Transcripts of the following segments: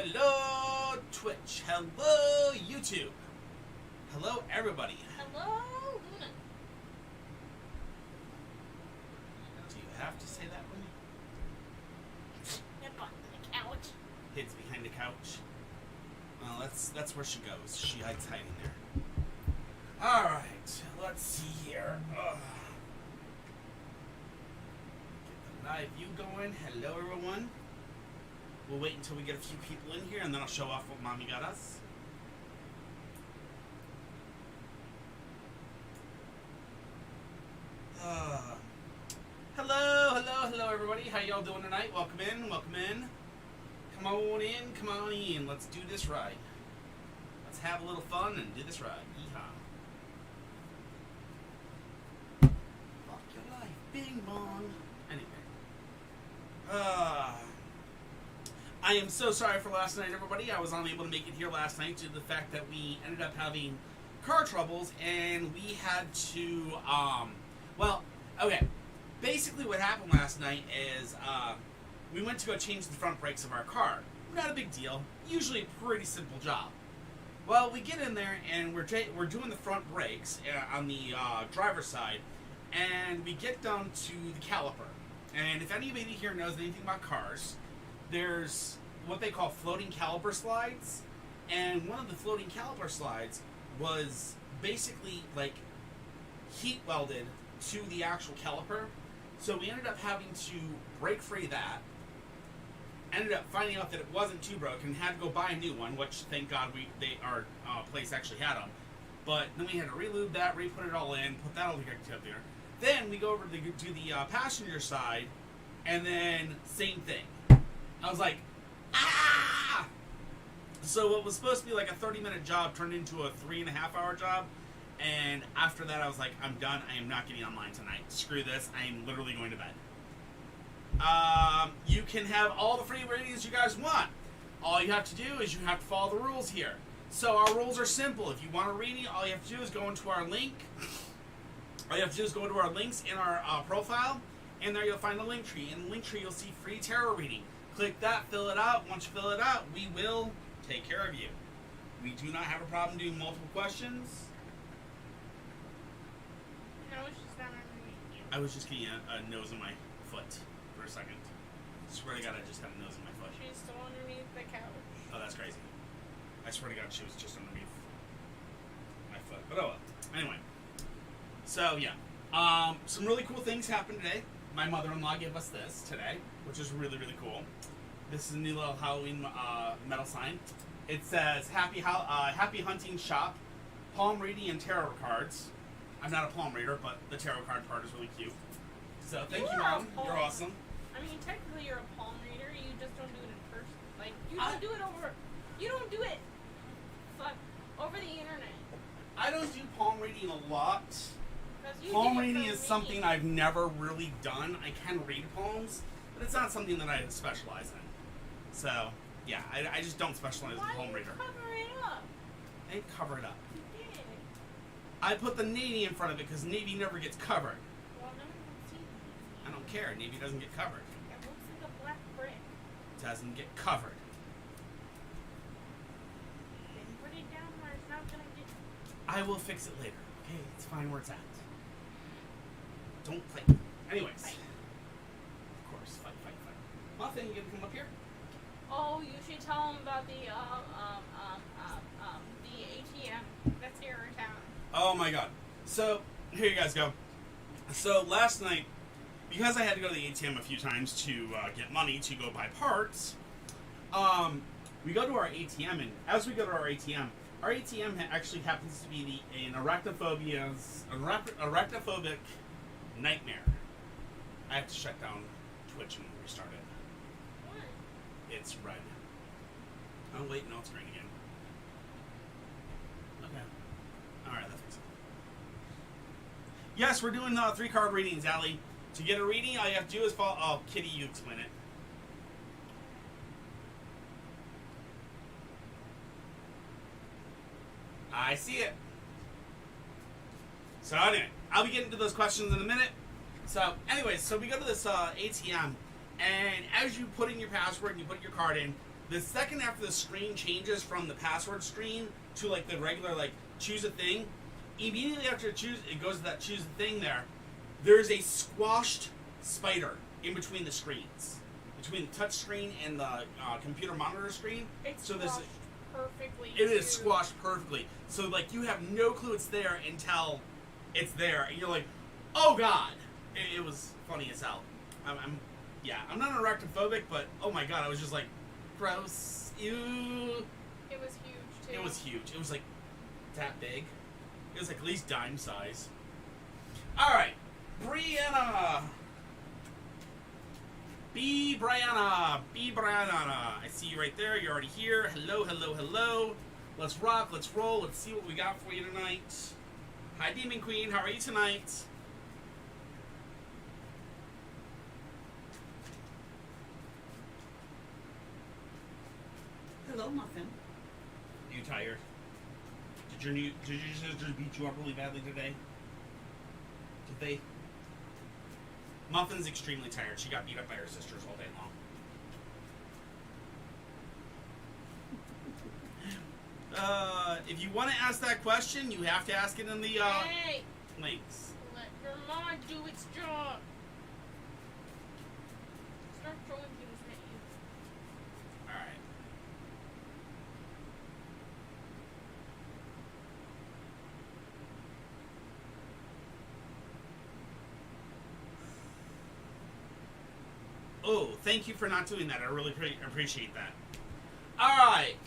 Hello, Twitch. Hello, YouTube. Hello, everybody. Hello, Luna. Do you have to say that one? Get on the couch. Hides behind the couch. Well, that's where she goes. She hides hiding there. All right. Let's see here. Get the live view going. Hello, everyone. We'll wait until we get a few people in here, and then I'll show off what Mommy got us. Hello, everybody. How y'all doing tonight? Welcome in. Come on in. Let's do this right. Let's have a little fun and do this right. Yeehaw. Fuck your life. Bing bong. Anyway. I am so sorry for last night, everybody. I was unable to make it here last night due to the fact that we ended up having car troubles and we had to, basically what happened last night is we went to go change the front brakes of our car. Not a big deal. Usually a pretty simple job. Well, we get in there and we're doing the front brakes on the driver's side, and we get down to the caliper. And if anybody here knows anything about cars, there's what they call floating caliper slides, and one of the floating caliper slides was basically like heat welded to the actual caliper. So we ended up having to break free that. Ended up finding out that it wasn't too broken, had to go buy a new one, which thank God our place actually had them. But then we had to re-lube that, re-put it all in, put that all together. Then we go over to the passenger side, and then same thing. I was like, ah! So what was supposed to be like a 30-minute job turned into a 3.5-hour job. And after that, I was like, I'm done. I am not getting online tonight. Screw this. I am literally going to bed. You can have all the free ratings you guys want. All you have to do is you have to follow the rules here. So our rules are simple. If you want a reading, all you have to do is go into our link. All you have to do is go to our links in our profile, and there you'll find the link tree. In the link tree, you'll see free tarot reading. Click that, fill it out. Once you fill it out, we will take care of you. We do not have a problem doing multiple questions. No, it's just down underneath you. I was just getting a nose in my foot for a second. Swear to God, I just had a nose in my foot. She's still underneath the couch. Oh, that's crazy. I swear to God, she was just underneath my foot. But oh well. Anyway. So, yeah. Some really cool things happened today. My mother-in-law gave us this today, which is really, really cool. This is a new little Halloween metal sign. It says, Happy Hunting Shop, Palm Reading and Tarot Cards. I'm not a palm reader, but the tarot card part is really cute. So, thank you, Mom. You're awesome. I mean, technically you're a palm reader. You just don't do it in person. Like, you don't do it over... You don't do it... over the internet. I don't do palm reading a lot. You Palm reading is something I've never really done. I can read palms, but it's not something that I specialize in. So, yeah, I just don't specialize in palm reader. Cover it up? I didn't cover it up. You did. I put the navy in front of it because navy never gets covered. Well, no one can see that. I don't care. Navy doesn't get covered. It looks like a black brick. It doesn't get covered. Then put it down where it's not gonna get... I will fix it later. Okay, it's fine where it's at. Don't fight. Anyways. Fight. Of course, fight. Muffin, you gonna come up here? Oh, you should tell them about the ATM that's here in town. Oh my God. So, here you guys go. So, last night, because I had to go to the ATM a few times to get money to go buy parts, we go to our ATM, and as we go to our ATM actually happens to be an arachnophobic nightmare. I have to shut down Twitch and restart it. What? It's red. Oh wait, no, it's green again. Okay. Alright, that fixes it. Yes, we're doing 3-card readings, Allie. To get a reading, all you have to do is follow... Oh, Kitty, you explain it. I see it. So anyway, I'll be getting to those questions in a minute. So anyways, so we go to this ATM, and as you put in your password and you put your card in, The second after the screen changes from the password screen to like the regular like choose a thing, immediately after it goes to that choose a thing there's a squashed spider in between the screens, between the touch screen and the computer monitor screen. It's so squashed perfectly. it is squashed perfectly. So like you have no clue it's there until it's there, and you're like, oh god! It was funny as hell. I'm not arachnophobic, but oh my god, I was just like, gross, ew. It was huge too. It was huge. It was like that big. It was like at least dime size. All right, Brianna. Brianna. I see you right there. You're already here. Hello, hello, hello. Let's rock. Let's roll. Let's see what we got for you tonight. Hi, Demon Queen. How are you tonight? Hello, Muffin. Are you tired? Did your sisters beat you up really badly today? Did they? Muffin's extremely tired. She got beat up by her sisters all day long. If you want to ask that question, you have to ask it in the Hey! links. Let your mind do its job. Start throwing things at you. All right. Oh, thank you for not doing that. I really appreciate that. All right,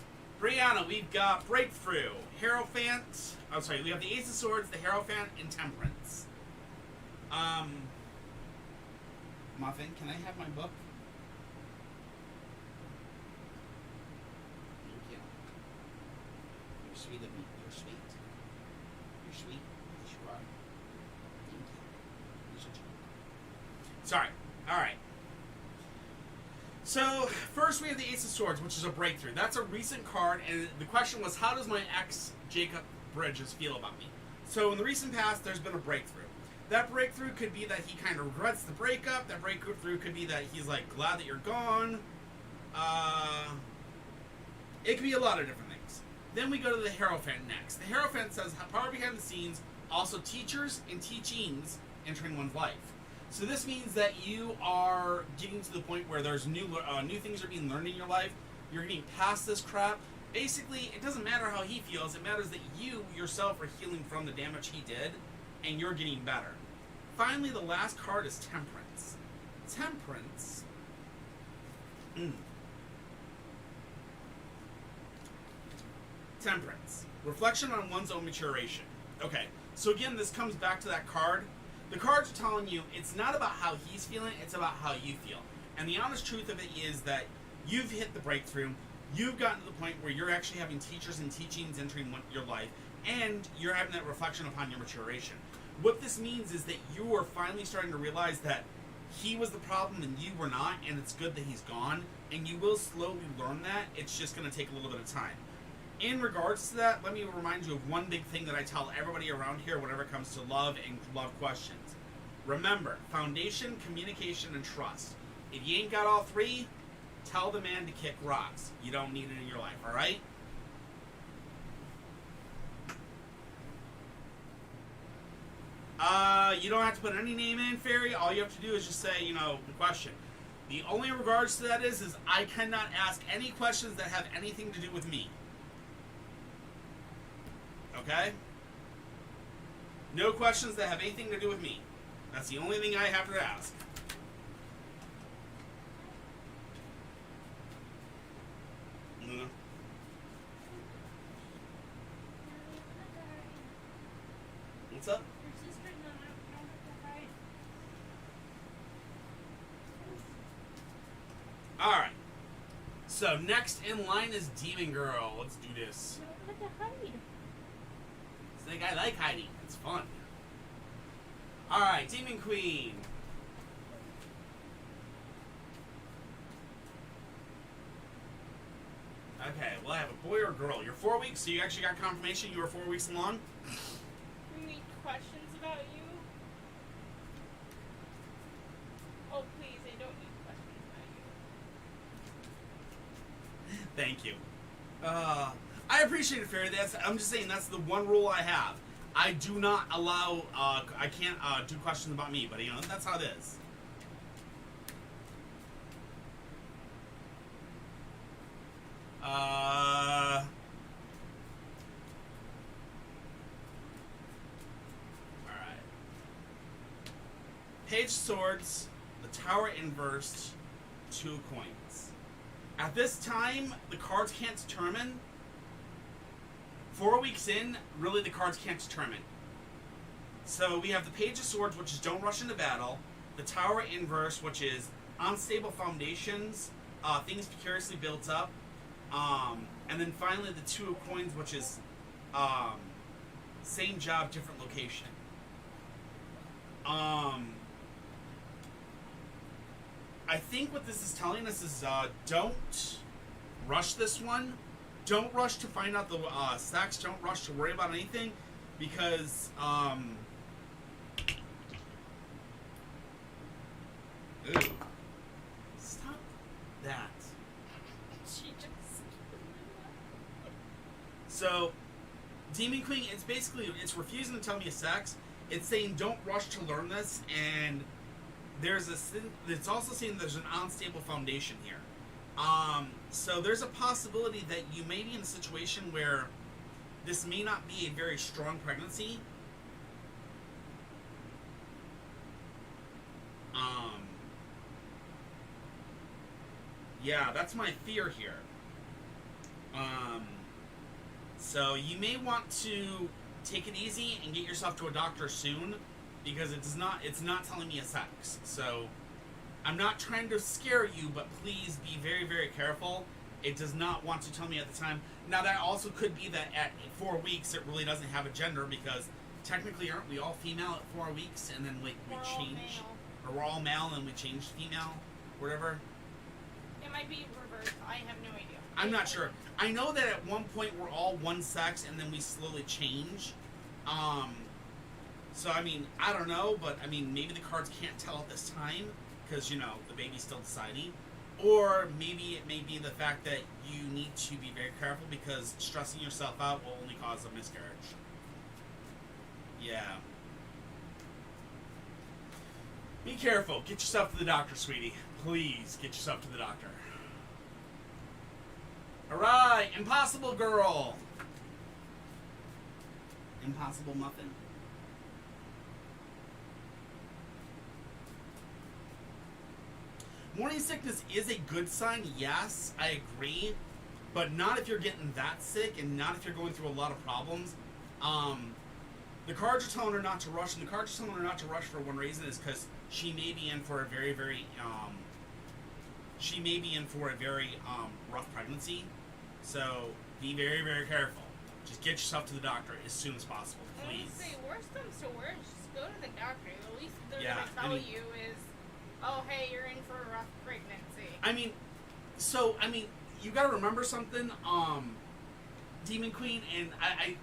Brianna, we've got Breakthrough, Hierophant. Oh, sorry, we have the Ace of Swords, the Hierophant, and Temperance. Muffin, can I have my book? Thank you. You're sweet of me. You're sweet. You're sweet. Yes, you are. Thank you. You're such a good girl. Sorry. All right. So, first we have the Ace of Swords, which is a breakthrough. That's a recent card, and the question was, how does my ex, Jacob Bridges, feel about me? So, in the recent past, there's been a breakthrough. That breakthrough could be that he kind of regrets the breakup. That breakthrough could be that he's, like, glad that you're gone. It could be a lot of different things. Then we go to the Hierophant next. The Hierophant says, power behind the scenes, also teachers and teachings entering one's life. So this means that you are getting to the point where there's new things are being learned in your life. You're getting past this crap. Basically, it doesn't matter how he feels. It matters that you yourself are healing from the damage he did, and you're getting better. Finally, the last card is Temperance. Temperance. Temperance. Reflection on one's own maturation. Okay, so again, this comes back to that card. The cards are telling you it's not about how he's feeling, it's about how you feel. And the honest truth of it is that you've hit the breakthrough. You've gotten to the point where you're actually having teachers and teachings entering your life, and you're having that reflection upon your maturation. What this means is that you are finally starting to realize that he was the problem and you were not, and it's good that he's gone, and you will slowly learn that. It's just going to take a little bit of time. In regards to that, let me remind you of one big thing that I tell everybody around here whenever it comes to love and love questions. Remember, foundation, communication, and trust. If you ain't got all three, tell the man to kick rocks. You don't need it in your life, alright? You don't have to put any name in, Fairy. All you have to do is just say, the question. The only regards to that is I cannot ask any questions that have anything to do with me. Okay? No questions that have anything to do with me. That's the only thing I have to ask. Mm. What's up? Your sister's not out to fight. Alright. So, next in line is Demon Girl. Let's do this. No, let her hide. Snake, I like hiding. It's fun. Alright, Demon Queen. Okay, well, I have a boy or a girl. You're 4 weeks, so you actually got confirmation you were 4 weeks along? We need questions about you. Oh, please, I don't need questions about you. Thank you. I appreciate it, Fairy. I'm just saying that's the one rule I have. I do not allow. I can't do questions about me, but that's how it is. All right. Page of Swords, the Tower inversed, 2 coins. At this time, the cards can't determine. 4 weeks in, really the cards can't determine. So we have the Page of Swords, which is don't rush into battle. The Tower inverse, which is unstable foundations, things precariously built up. And then finally the 2 of coins, which is same job, different location. I think what this is telling us is don't rush this one. Don't rush to find out the stacks. Don't rush to worry about anything because ooh. Stop that. She just. So, Demon Queen, it's refusing to tell me a sex. It's saying don't rush to learn this, and it's also saying there's an unstable foundation here. So there's a possibility that you may be in a situation where this may not be a very strong pregnancy. Yeah, that's my fear here. So you may want to take it easy and get yourself to a doctor soon, because it's not telling me a sex. So I'm not trying to scare you, but please be very, very careful. It does not want to tell me at the time. Now that also could be that at 4 weeks it really doesn't have a gender, because technically aren't we all female at 4 weeks and then we change, or we're all male and we change female, whatever. It might be reversed. I have no idea. I'm not sure. I know that at one point we're all one sex and then we slowly change. So I mean, I don't know, but I mean, maybe the cards can't tell at this time because the baby's still deciding, or maybe it may be the fact that you need to be very careful because stressing yourself out will only cause a miscarriage. Yeah. Be careful. Get yourself to the doctor, sweetie. Please get yourself to the doctor. Alright, Impossible Girl. Impossible Muffin. Morning sickness is a good sign, yes, I agree. But not if you're getting that sick and not if you're going through a lot of problems. The cards are telling her not to rush, and the cards are telling her not to rush for one reason is because she may be in for a very, very, rough pregnancy. So be very, very careful. Just get yourself to the doctor as soon as possible, please. I would say worst comes to worst, just go to the doctor. The least they're Yeah, gonna tell you is, oh hey, you're in for a rough pregnancy. I mean, you gotta remember something, Demon Queen, and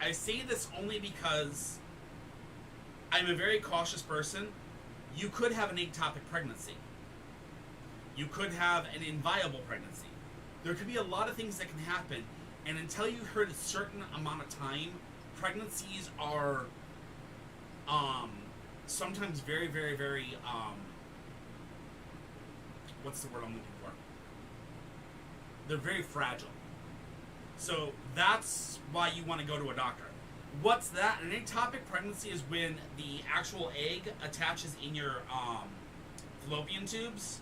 I say this only because I'm a very cautious person. You could have an ectopic pregnancy. You could have an inviable pregnancy. There could be a lot of things that can happen, and until you heard a certain amount of time, pregnancies are sometimes very, very, very what's the word I'm looking for? They're very fragile. So that's why you want to go to a doctor. What's that? An ectopic pregnancy is when the actual egg attaches in your fallopian tubes,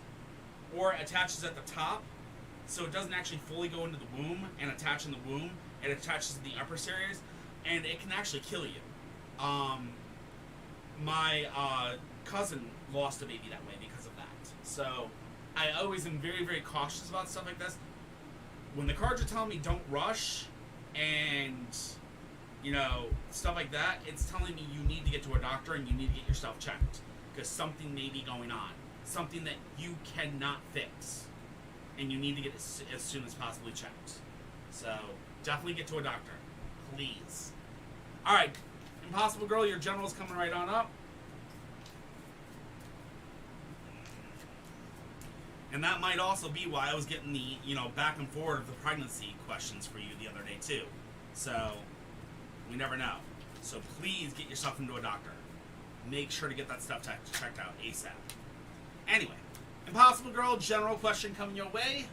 or attaches at the top, so it doesn't actually fully go into the womb and attach in the womb. It attaches in the upper series, and it can actually kill you. My cousin lost a baby that way because of that. So I always am very, very cautious about stuff like this. When the cards are telling me don't rush and stuff like that, it's telling me you need to get to a doctor and you need to get yourself checked because something may be going on, something that you cannot fix, and you need to get as soon as possibly checked. So definitely get to a doctor, please. All right, Impossible Girl, your general's coming right on up. And that might also be why I was getting the, back and forward of the pregnancy questions for you the other day, too. So, we never know. So please get yourself into a doctor. Make sure to get that stuff checked out ASAP. Anyway, Impossible Girl, general question coming your way.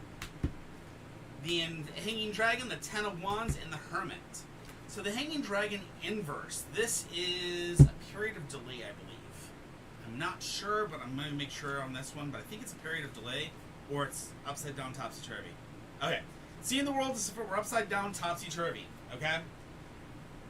The Hanging Dragon, the Ten of Wands, and the Hermit. So the Hanging Dragon inverse. This is a period of delay, I believe. I'm not sure, but I'm going to make sure on this one. But I think it's a period of delay, or it's upside down, topsy-turvy. Okay. Seeing the world as if it were upside down, topsy-turvy. Okay?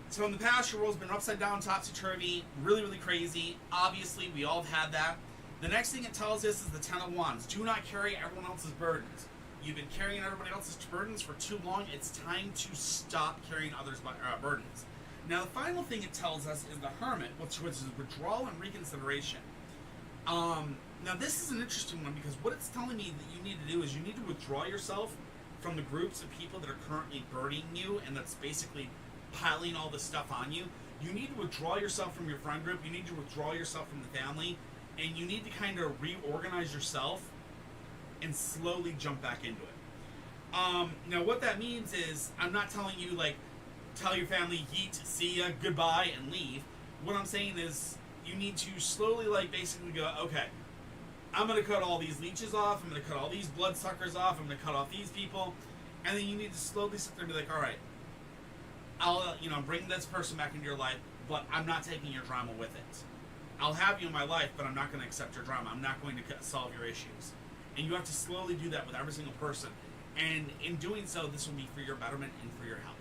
So in the past, your world's been upside down, topsy-turvy, really, really crazy. Obviously, we all have had that. The next thing it tells us is the Ten of Wands. Do not carry everyone else's burdens. You've been carrying everybody else's burdens for too long. It's time to stop carrying others' burdens. Now, the final thing it tells us is the Hermit, which is withdrawal and reconsideration. Now, this is an interesting one because what it's telling me that you need to do is you need to withdraw yourself from the groups of people that are currently burdening you and that's basically piling all this stuff on you. You need to withdraw yourself from your friend group. You need to withdraw yourself from the family. And you need to kind of reorganize yourself and slowly jump back into it. Now, what that means is I'm not telling you, tell your family, yeet, see ya, goodbye, and leave. What I'm saying is you need to slowly, basically go, okay, I'm going to cut all these leeches off. I'm going to cut all these bloodsuckers off. I'm going to cut off these people. And then you need to slowly sit there and be like, all right, I'll, bring this person back into your life, but I'm not taking your drama with it. I'll have you in my life, but I'm not going to accept your drama. I'm not going to solve your issues. And you have to slowly do that with every single person. And in doing so, this will be for your betterment and for your health.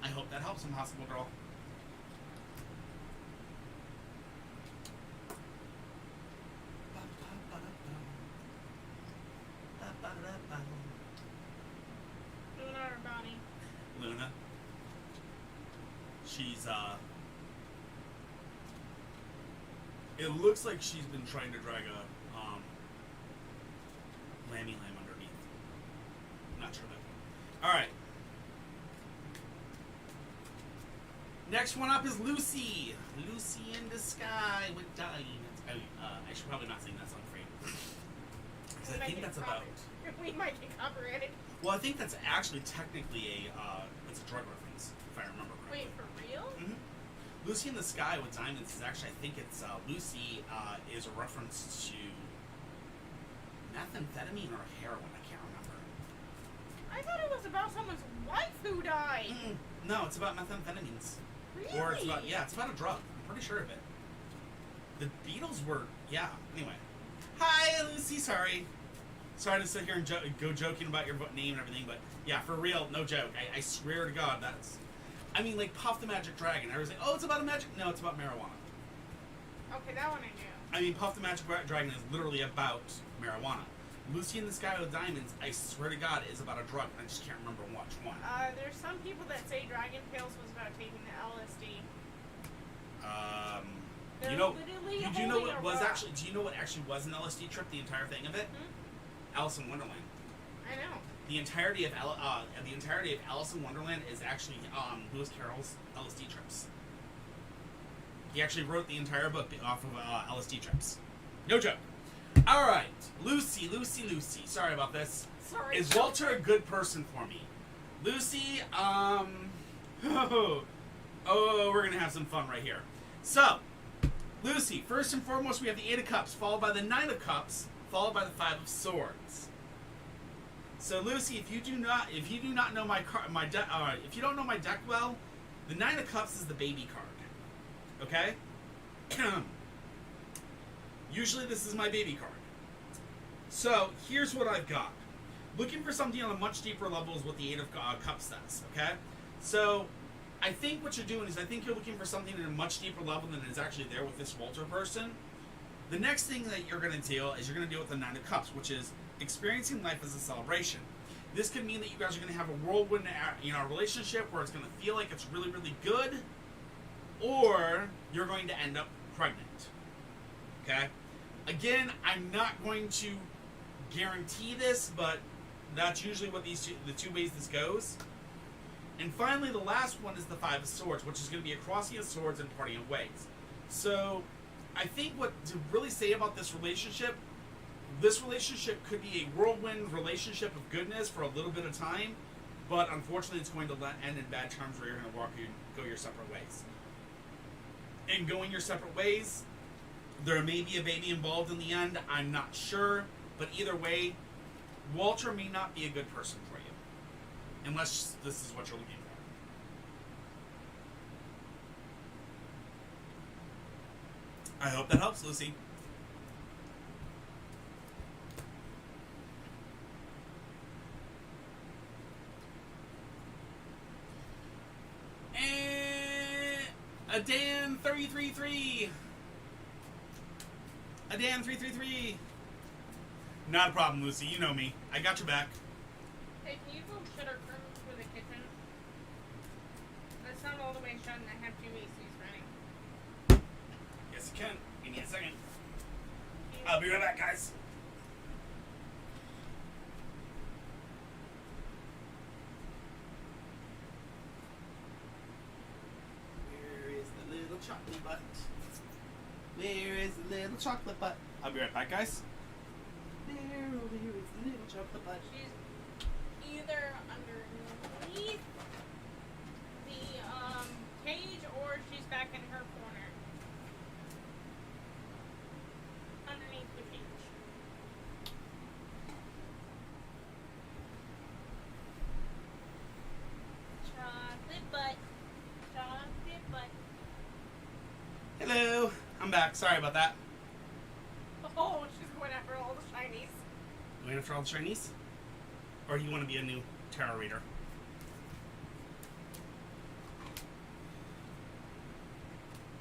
I hope that helps, Impossible Girl. Luna or Bonnie? Luna. She's, it looks like she's been trying to drag a, lammy lamb underneath. Not sure though. Alright. Next one up is Lucy. Lucy in the Sky with Diamonds. I should probably not sing that song for you. Because I think that's about... We might get copyrighted. Well, I think that's actually technically it's a drug reference, if I remember correctly. Wait, for real? Mm-hmm. Lucy in the Sky with Diamonds is actually, I think it's, Lucy is a reference to methamphetamine or heroin, I can't remember. I thought it was about someone's wife who died. Mm-mm. No, it's about methamphetamines. Really? Or it's about, it's about a drug. I'm pretty sure of it. The Beatles were, anyway. Hi, Lucy, sorry. Sorry to sit here and go joking about your name and everything, but yeah, for real, no joke. I swear to God, that's... I mean, Puff the Magic Dragon. Everyone's like, oh, it's about a magic... No, it's about marijuana. Okay, that one I knew. I mean, Puff the Magic Dragon is literally about marijuana. Lucy in the Sky with Diamonds, I swear to God, is about a drug. I just can't remember which one. There's some people that say Dragon Tales was about taking the LSD. Do you know what was actually? Do you know what actually was an LSD trip? The entire thing of it. Alice in Wonderland. I know. The entirety of Alice in Wonderland is actually Lewis Carroll's LSD trips. He actually wrote the entire book off of LSD trips. No joke. All right, Lucy. Sorry about this. Sorry. Is Walter a good person for me? Lucy, we're gonna have some fun right here. So, Lucy, first and foremost, we have the Eight of Cups, followed by the Nine of Cups, followed by the Five of Swords. So, Lucy, if you do not know if you don't know my deck well, the Nine of Cups is the baby card. Okay. Usually, this is my baby card. So, here's what I've got. Looking for something on a much deeper level is what the Eight of Cups does, okay? So, I think what you're doing is I think you're looking for something at a much deeper level than is actually there with this Walter person. The next thing that you're going to deal with the Nine of Cups, which is experiencing life as a celebration. This could mean that you guys are going to have a whirlwind, relationship where it's going to feel like it's really, really good, or you're going to end up pregnant, okay? Again, I'm not going to guarantee this, but that's usually what the two ways this goes. And finally, the last one is the Five of Swords, which is going to be a crossing of swords and parting of ways. So, I think what to really say about this relationship, This relationship could be a whirlwind relationship of goodness for a little bit of time, but unfortunately it's going to end in bad terms where you're going to go your separate ways. And going your separate ways, there may be a baby involved in the end, I'm not sure, but either way, Walter may not be a good person for you, unless this is what you're looking for. I hope that helps, Lucy. A Dan 333. A Dan 333. Not a problem, Lucy. You know me. I got your back. Hey, can you go shut our curtains for the kitchen? That's not all the way shut, and I have two ACs running. Yes, you can. Give me a second. I'll be right back, guys. Where is the little chocolate butt? Where is the little chocolate butt? I'll be right back, guys. Where is the little chocolate butt? She's either underneath the cage or she's back in her corner. Underneath the cage. Chocolate butt. Chocolate butt. Hello. I'm back. Sorry about that. Oh, she's going after all the shinies. Going after all the Chinese? Or do you want to be a new tarot reader?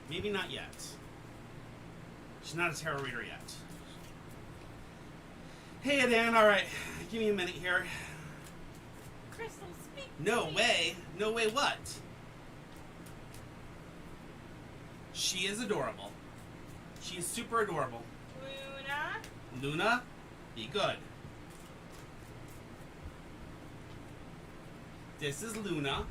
Maybe not yet. She's not a tarot reader yet. Hey, Dan. All right. Give me a minute here. Crystal, speak. No way. No way what? She is adorable. She is super adorable. Luna. Luna, be good. This is Luna.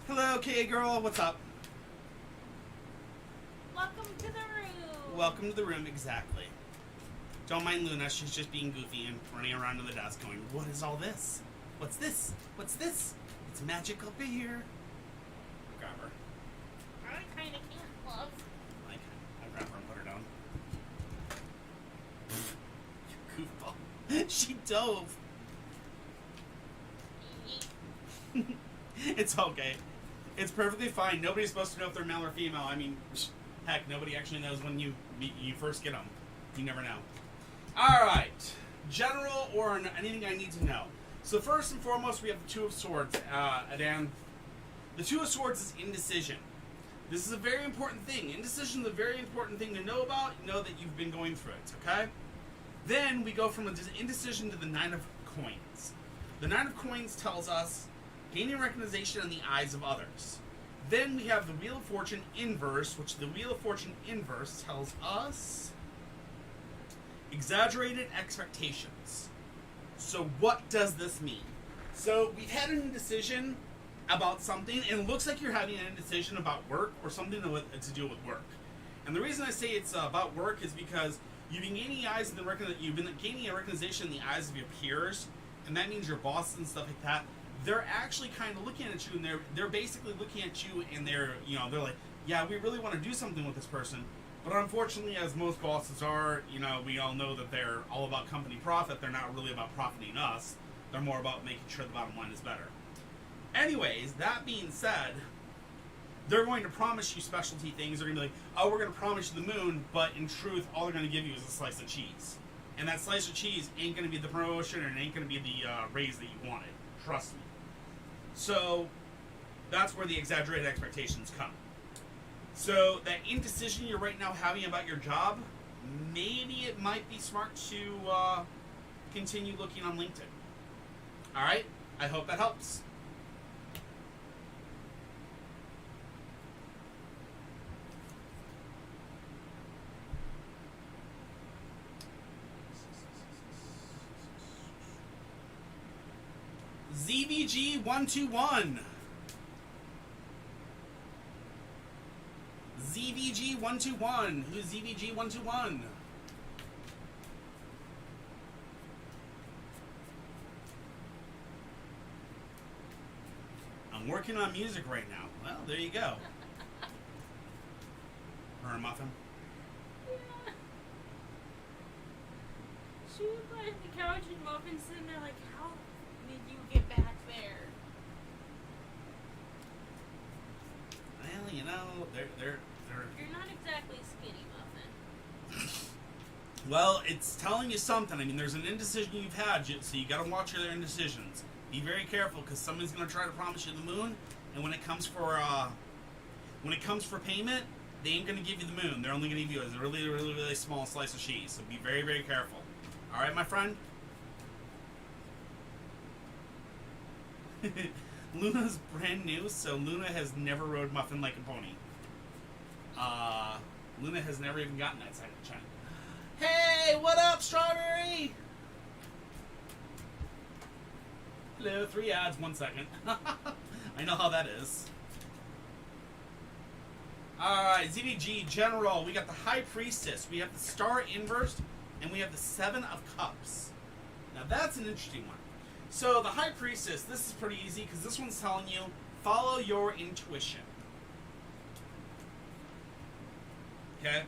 Hello, K girl. What's up? Welcome to the room. Welcome to the room. Exactly. Don't mind Luna. She's just being goofy and running around to the desk going, what is all this? What's this? What's this? It's magical beer. Grab her. I kind of can't, love. Like, I grab her and put her down. Goofball. She dove. It's okay. It's perfectly fine. Nobody's supposed to know if they're male or female. I mean, heck, nobody actually knows when you first get them. You never know. All right. General or anything I need to know. So first and foremost, we have the Two of Swords. Adan, the Two of Swords is indecision. This is a very important thing. Indecision is a very important thing to know about. Know that you've been going through it, okay? Then we go from indecision to the Nine of Coins. The Nine of Coins tells us gaining recognition in the eyes of others. Then we have the Wheel of Fortune inverse, which the Wheel of Fortune inverse tells us exaggerated expectations. So what does this mean? So we've had an indecision about something, and it looks like you're having an indecision about work or something to do with work. And the reason I say it's about work is because you've been gaining you've been gaining a recognition in the eyes of your peers, and that means your bosses and stuff like that. They're actually kind of looking at you, and they're basically looking at you, and they're like, yeah, we really want to do something with this person, but unfortunately, as most bosses are, we all know that they're all about company profit. They're not really about profiting us. They're more about making sure the bottom line is better. Anyways, that being said, they're going to promise you specialty things. They're going to be like, oh, we're going to promise you the moon, but in truth, all they're going to give you is a slice of cheese. And that slice of cheese ain't going to be the promotion, and it ain't going to be the raise that you wanted. Trust me. So that's where the exaggerated expectations come. So that indecision you're right now having about your job, maybe it might be smart to continue looking on LinkedIn. All right? I hope that helps. ZVG121. ZVG121. Who's ZVG121? I'm working on music right now. Well, there you go. Or a muffin. Yeah. She was by the couch and Muffin's sitting there like, how did you get back there? Well, you know, they're. You're not exactly skinny, Muffin. Well, it's telling you something. I mean, there's an indecision you've had, so you got to watch your indecisions. Be very careful, because somebody's going to try to promise you the moon, and when it comes for payment, they ain't going to give you the moon. They're only going to give you a really, really, really small slice of cheese. So be very, very careful. All right, my friend. Luna's brand new, so Luna has never rode Muffin like a pony. Luna has never even gotten that second chance. Hey, what up, Strawberry? Hello, 3 ads, 1 second. I know how that is. Alright, ZVG General. We got the High Priestess. We have the Star Inverse. And we have the 7 of Cups. Now, that's an interesting one. So, the High Priestess, this is pretty easy because this one's telling you, follow your intuition. Okay?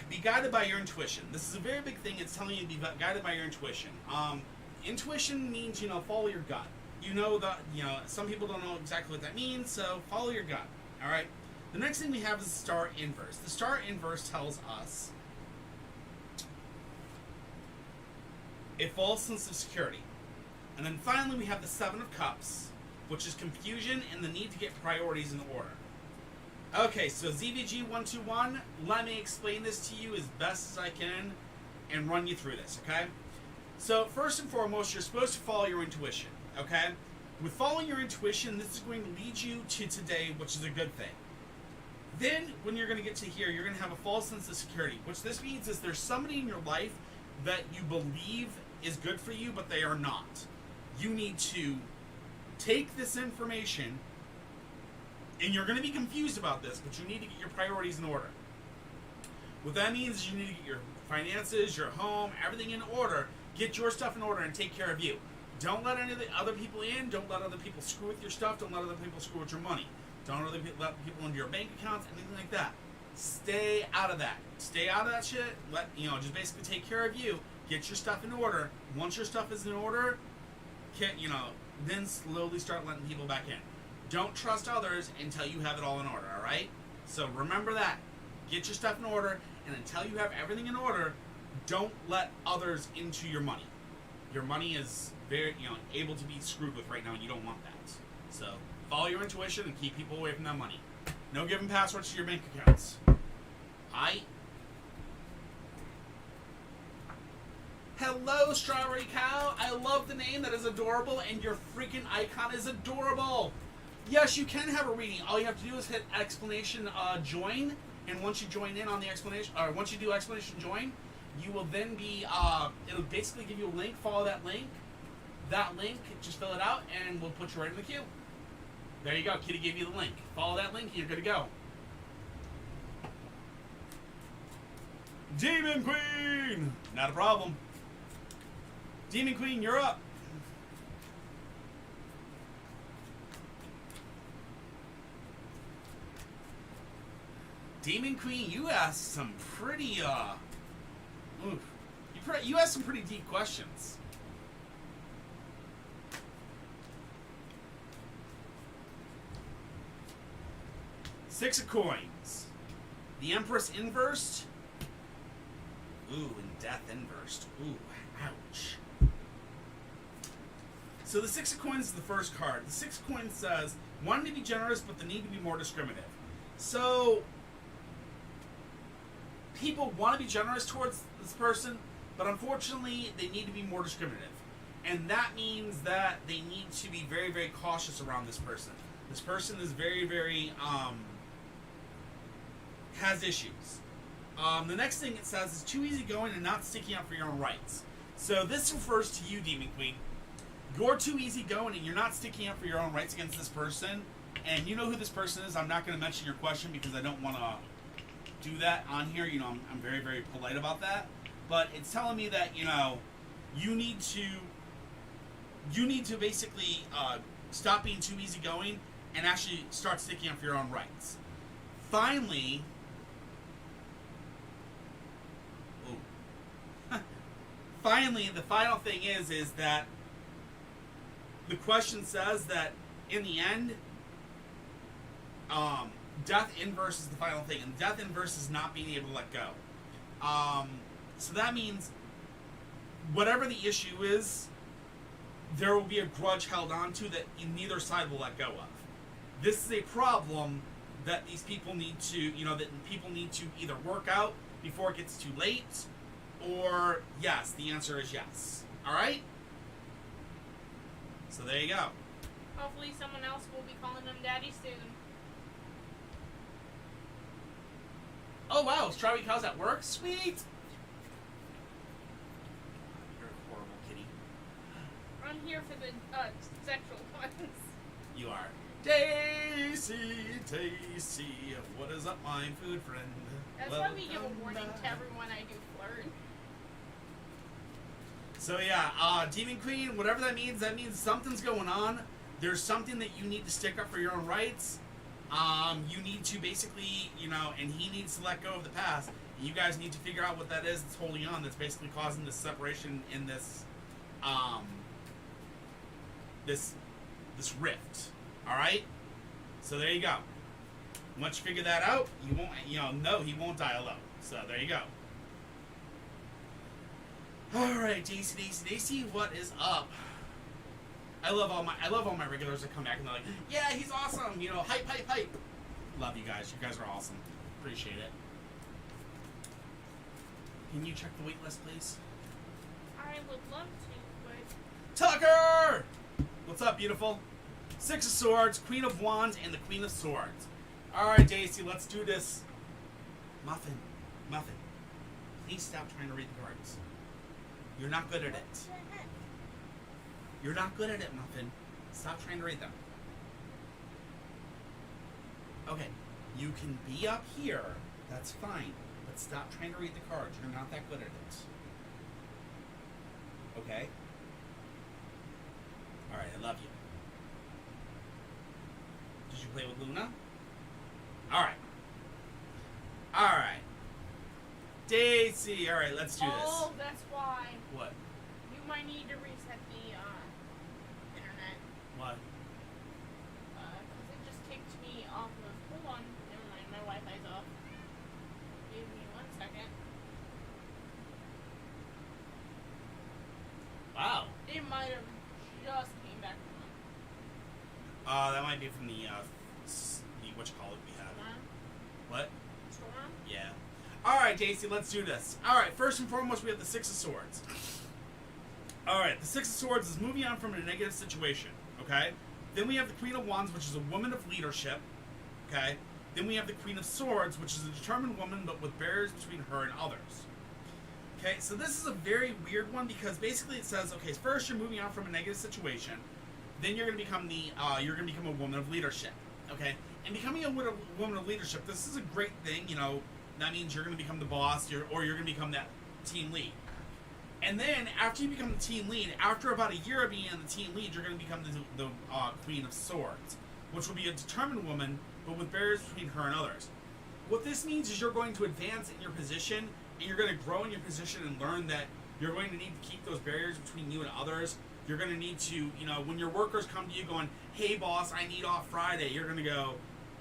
Be guided by your intuition. This is a very big thing. It's telling you to be guided by your intuition. Intuition means, follow your gut. You know that, some people don't know exactly what that means, so follow your gut. All right? The next thing we have is the Star Inverse. The Star Inverse tells us a false sense of security. And then finally we have the 7 of Cups, which is confusion and the need to get priorities in order. Okay, so ZVG121, let me explain this to you as best as I can and run you through this, okay? So, first and foremost, you're supposed to follow your intuition, okay? With following your intuition, this is going to lead you to today, which is a good thing. Then, when you're going to get to here, you're going to have a false sense of security, which this means is there's somebody in your life that you believe is good for you, but they are not. You need to take this information, and you're going to be confused about this, but you need to get your priorities in order. What that means is you need to get your finances, your home, everything in order. Get your stuff in order and take care of you. Don't let any of the other people in. Don't let other people screw with your stuff. Don't let other people screw with your money. Don't let people into your bank accounts, anything like that. Stay out of that. Stay out of that shit. Just basically take care of you. Get your stuff in order. Once your stuff is in order, then slowly start letting people back in. Don't trust others until you have it all in order, all right? So remember that. Get your stuff in order, and until you have everything in order, don't let others into your money. Your money is very, able to be screwed with right now, and you don't want that. So follow your intuition and keep people away from that money. No giving passwords to your bank accounts. Hello, Strawberry Cow. I love the name. That is adorable, and your freaking icon is adorable. Yes, you can have a reading. All you have to do is hit explanation join, and once you join in on the explanation, or once you do explanation join, you will then be, it'll basically give you a link. Follow that link. That link, just fill it out, and we'll put you right in the queue. There you go. Kitty gave you the link. Follow that link, and you're good to go. Demon Queen! Not a problem. Demon Queen, you're up. Demon Queen, you asked some pretty, you asked some pretty deep questions. Six of Coins. The Empress Inversed. Ooh, and Death Inversed. Ooh, ouch. So the Six of Coins is the first card. The Six of Coins says, wanting to be generous, but the need to be more discriminative. So, people want to be generous towards this person, but unfortunately, they need to be more discriminative. And that means that they need to be very, very cautious around this person. This person is very, very, has issues. The next thing it says is too easygoing and not sticking up for your own rights. So this refers to you, Demon Queen. you're too easygoing and you're not sticking up for your own rights against this person, and you know who this person is. I'm not going to mention your question because I don't want to do that on here. You know, I'm very, very polite about that. But it's telling me that, you know, you need to basically stop being too easygoing and actually start sticking up for your own rights. Finally, finally, the final thing is that the question says that in the end, death inverse is the final thing, and death inverse is not being able to let go. So that means whatever the issue is, there will be a grudge held on to that neither side will let go of. This is a problem that these people need to, you know, that people need to either work out before it gets too late, or yes, the answer is yes. All right? So there you go. Hopefully someone else will be calling them daddy soon. Oh wow, strawberry cows at work? Sweet! You're a horrible kitty. I'm here for the sexual ones. You are. Daisy, what is up, my food friend? That's why we give a warning to everyone I do flirt. So yeah, Demon Queen, whatever that means something's going on. There's something that you need to stick up for your own rights. You need to basically, you know, and he needs to let go of the past. And you guys need to figure out what that is that's holding on, that's basically causing this separation in this, this rift. All right. So there you go. Once you figure that out, you won't, you know, no, he won't die alone. So there you go. All right, Daisy, what is up? I love all my regulars that come back and they're like, yeah, he's awesome. You know, hype. Love you guys. You guys are awesome. Appreciate it. Can you check the wait list, please? I would love to, but... Tucker! What's up, beautiful? Six of Swords, Queen of Wands, and the Queen of Swords. All right, Daisy, let's do this. Muffin, please stop trying to read the cards. You're not good at it. You're not good at it, Muffin. Stop trying to read them. Okay, you can be up here. That's fine. But stop trying to read the cards. You're not that good at it. Okay? Alright, I love you. Did you play with Luna? Alright. Daisy! Alright, let's do this. Oh, that's why. What? You might need to reset the internet. What? Because it just kicked me off of... Hold on. Never mind. My Wi-Fi's off. Give me 1 second. Wow. It might have just came back on. That might be from the whatchamacallit we had. Storm? What? Storm? Yeah. Alright, Daisy, let's do this. Alright, first and foremost, we have the Six of Swords. Alright, the Six of Swords is moving on from a negative situation, okay? Then we have the Queen of Wands, which is a woman of leadership, okay? Then we have the Queen of Swords, which is a determined woman, but with barriers between her and others. Okay, so this is a very weird one because basically it says, okay, first you're moving on from a negative situation, then you're going to become a woman of leadership, okay? And becoming a woman of leadership, this is a great thing, you know. That means you're going to become the boss, or you're going to become that team lead. And then after you become the team lead, after about a year of being the team lead, you're going to become the Queen of Swords, which will be a determined woman, but with barriers between her and others. What this means is you're going to advance in your position, and you're going to grow in your position and learn that you're going to need to keep those barriers between you and others. You're going to need to, you know, when your workers come to you going, hey boss, I need off Friday, you're going to go,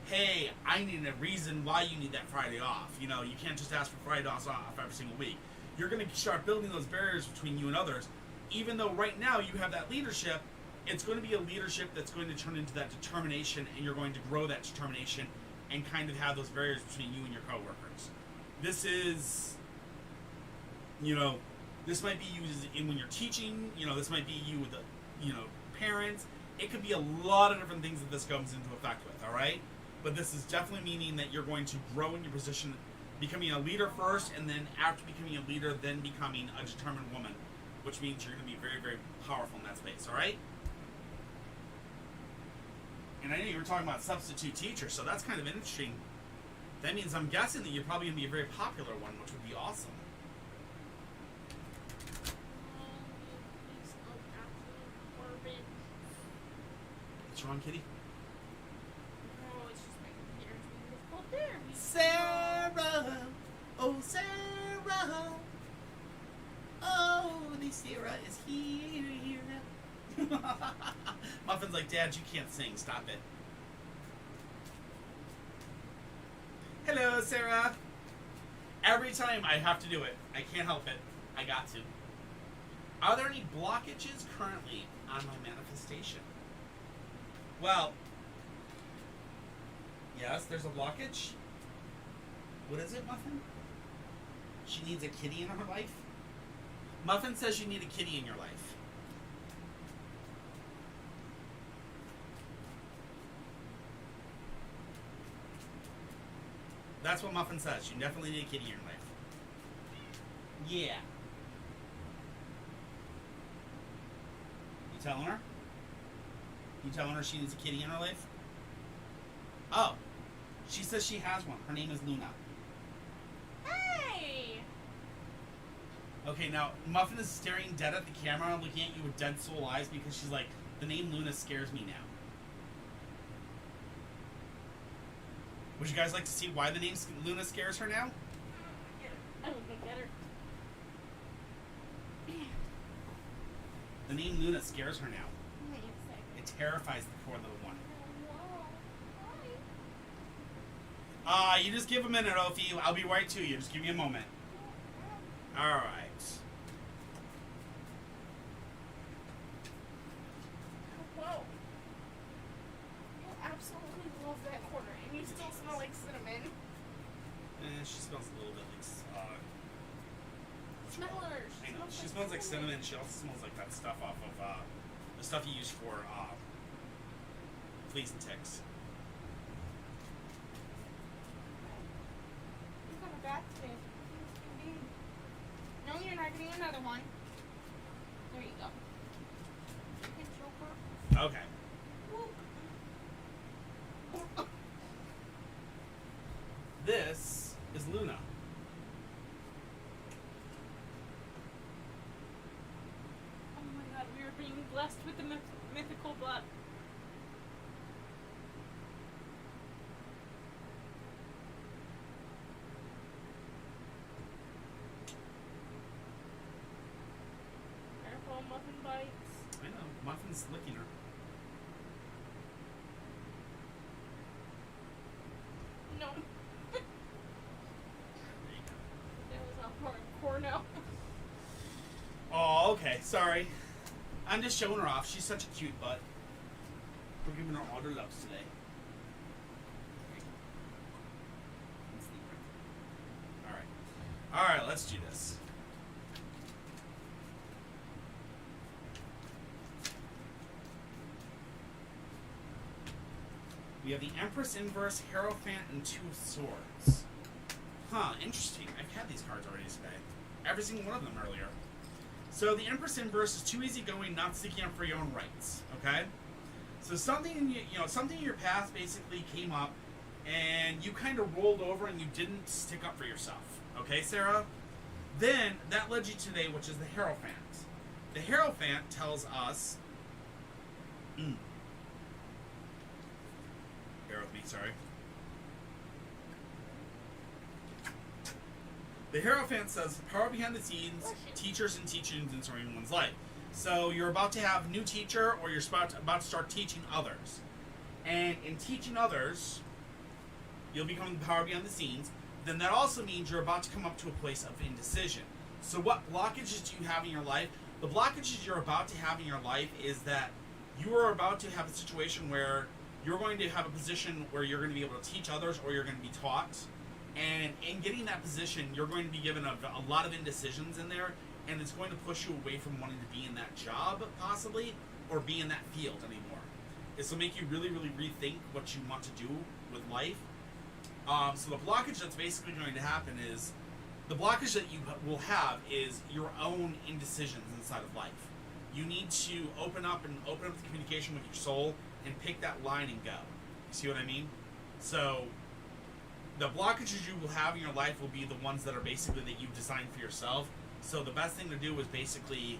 hey, I need a reason why you need that Friday off. You know, you can't just ask for Friday off every single week. You're going to start building those barriers between you and others. Even though right now you have that leadership, it's going to be a leadership that's going to turn into that determination, and you're going to grow that determination and kind of have those barriers between you and your coworkers. This is, you know, this might be you when you're teaching, you know, this might be you with the, you know, parents. It could be a lot of different things that this comes into effect with, all right? But this is definitely meaning that you're going to grow in your position, becoming a leader first, and then after becoming a leader, then becoming a determined woman which means you're going to be very, very powerful in that space, alright? And I know you were talking about substitute teacher, so that's kind of interesting. That means I'm guessing that you're probably going to be a very popular one, which would be awesome. What's wrong, kitty? No, it's just my computer's being difficult. There, Sarah! Oh, Sarah! Oh, the Sarah is here now. Muffin's like, Dad, you can't sing. Stop it. Hello, Sarah. Every time I have to do it. I can't help it. I got to. Are there any blockages currently on my manifestation? Well, yes, there's a blockage. What is it, Muffin? She needs a kitty in her life? Muffin says you need a kitty in your life. That's what Muffin says. You definitely need a kitty in your life. Yeah. You telling her? You telling her she needs a kitty in her life? Oh. She says she has one. Her name is Luna. Hey! Okay, now, Muffin is staring dead at the camera, looking at you with dead soul eyes because she's like, the name Luna scares me now. Would you guys like to see why the name Luna scares her now? I don't get her. The name Luna scares her now. Wait a second. It terrifies the poor little one. Why? You just give a minute, Ophi. I'll be right to you. Just give me a moment. Alright. Whoa. You absolutely love that corner, and you still smell like cinnamon. She smells a little bit like... Smell her. I know. She smells like cinnamon. She also smells like that stuff off of, the stuff you use for, fleas and ticks. You got a bath today. No, you're not getting another one. There you go. You can choke her. Okay. This is Luna. Oh my god, we are being blessed with the mythical blood. Careful, Muffin bites. I know. Muffin's licking her. No. There you go. That was a hardcore no. Oh, okay. Sorry. I'm just showing her off. She's such a cute butt. We're giving her all her loves today. Alright. Alright, let's do this. We have the Empress Inverse, Hierophant, and Two of Swords. Huh, interesting. I've had these cards already today. Every single one of them earlier. So the Empress Inverse is too easygoing, not sticking up for your own rights. Okay? So something something in your past basically came up, and you kind of rolled over and you didn't stick up for yourself. Okay, Sarah? Then that led you today, which is the Hierophant. The Hierophant tells us. Bear with me, sorry. The Hierophant says, power behind the scenes, teachers and teachings in someone's life. So you're about to have a new teacher, or you're about to start teaching others. And in teaching others, you'll become the power behind the scenes. Then that also means you're about to come up to a place of indecision. So what blockages do you have in your life? The blockages you're about to have in your life is that you are about to have a situation where you're going to have a position where you're going to be able to teach others, or you're going to be taught. And in getting that position, you're going to be given a lot of indecisions in there, and it's going to push you away from wanting to be in that job, possibly, or be in that field anymore. This will make you really, really rethink what you want to do with life. So the blockage that's basically going to happen is the blockage that you will have is your own indecisions inside of life. You need to open up the communication with your soul and pick that line and go. You see what I mean? So the blockages you will have in your life will be the ones that are basically that you've designed for yourself. So the best thing to do is basically,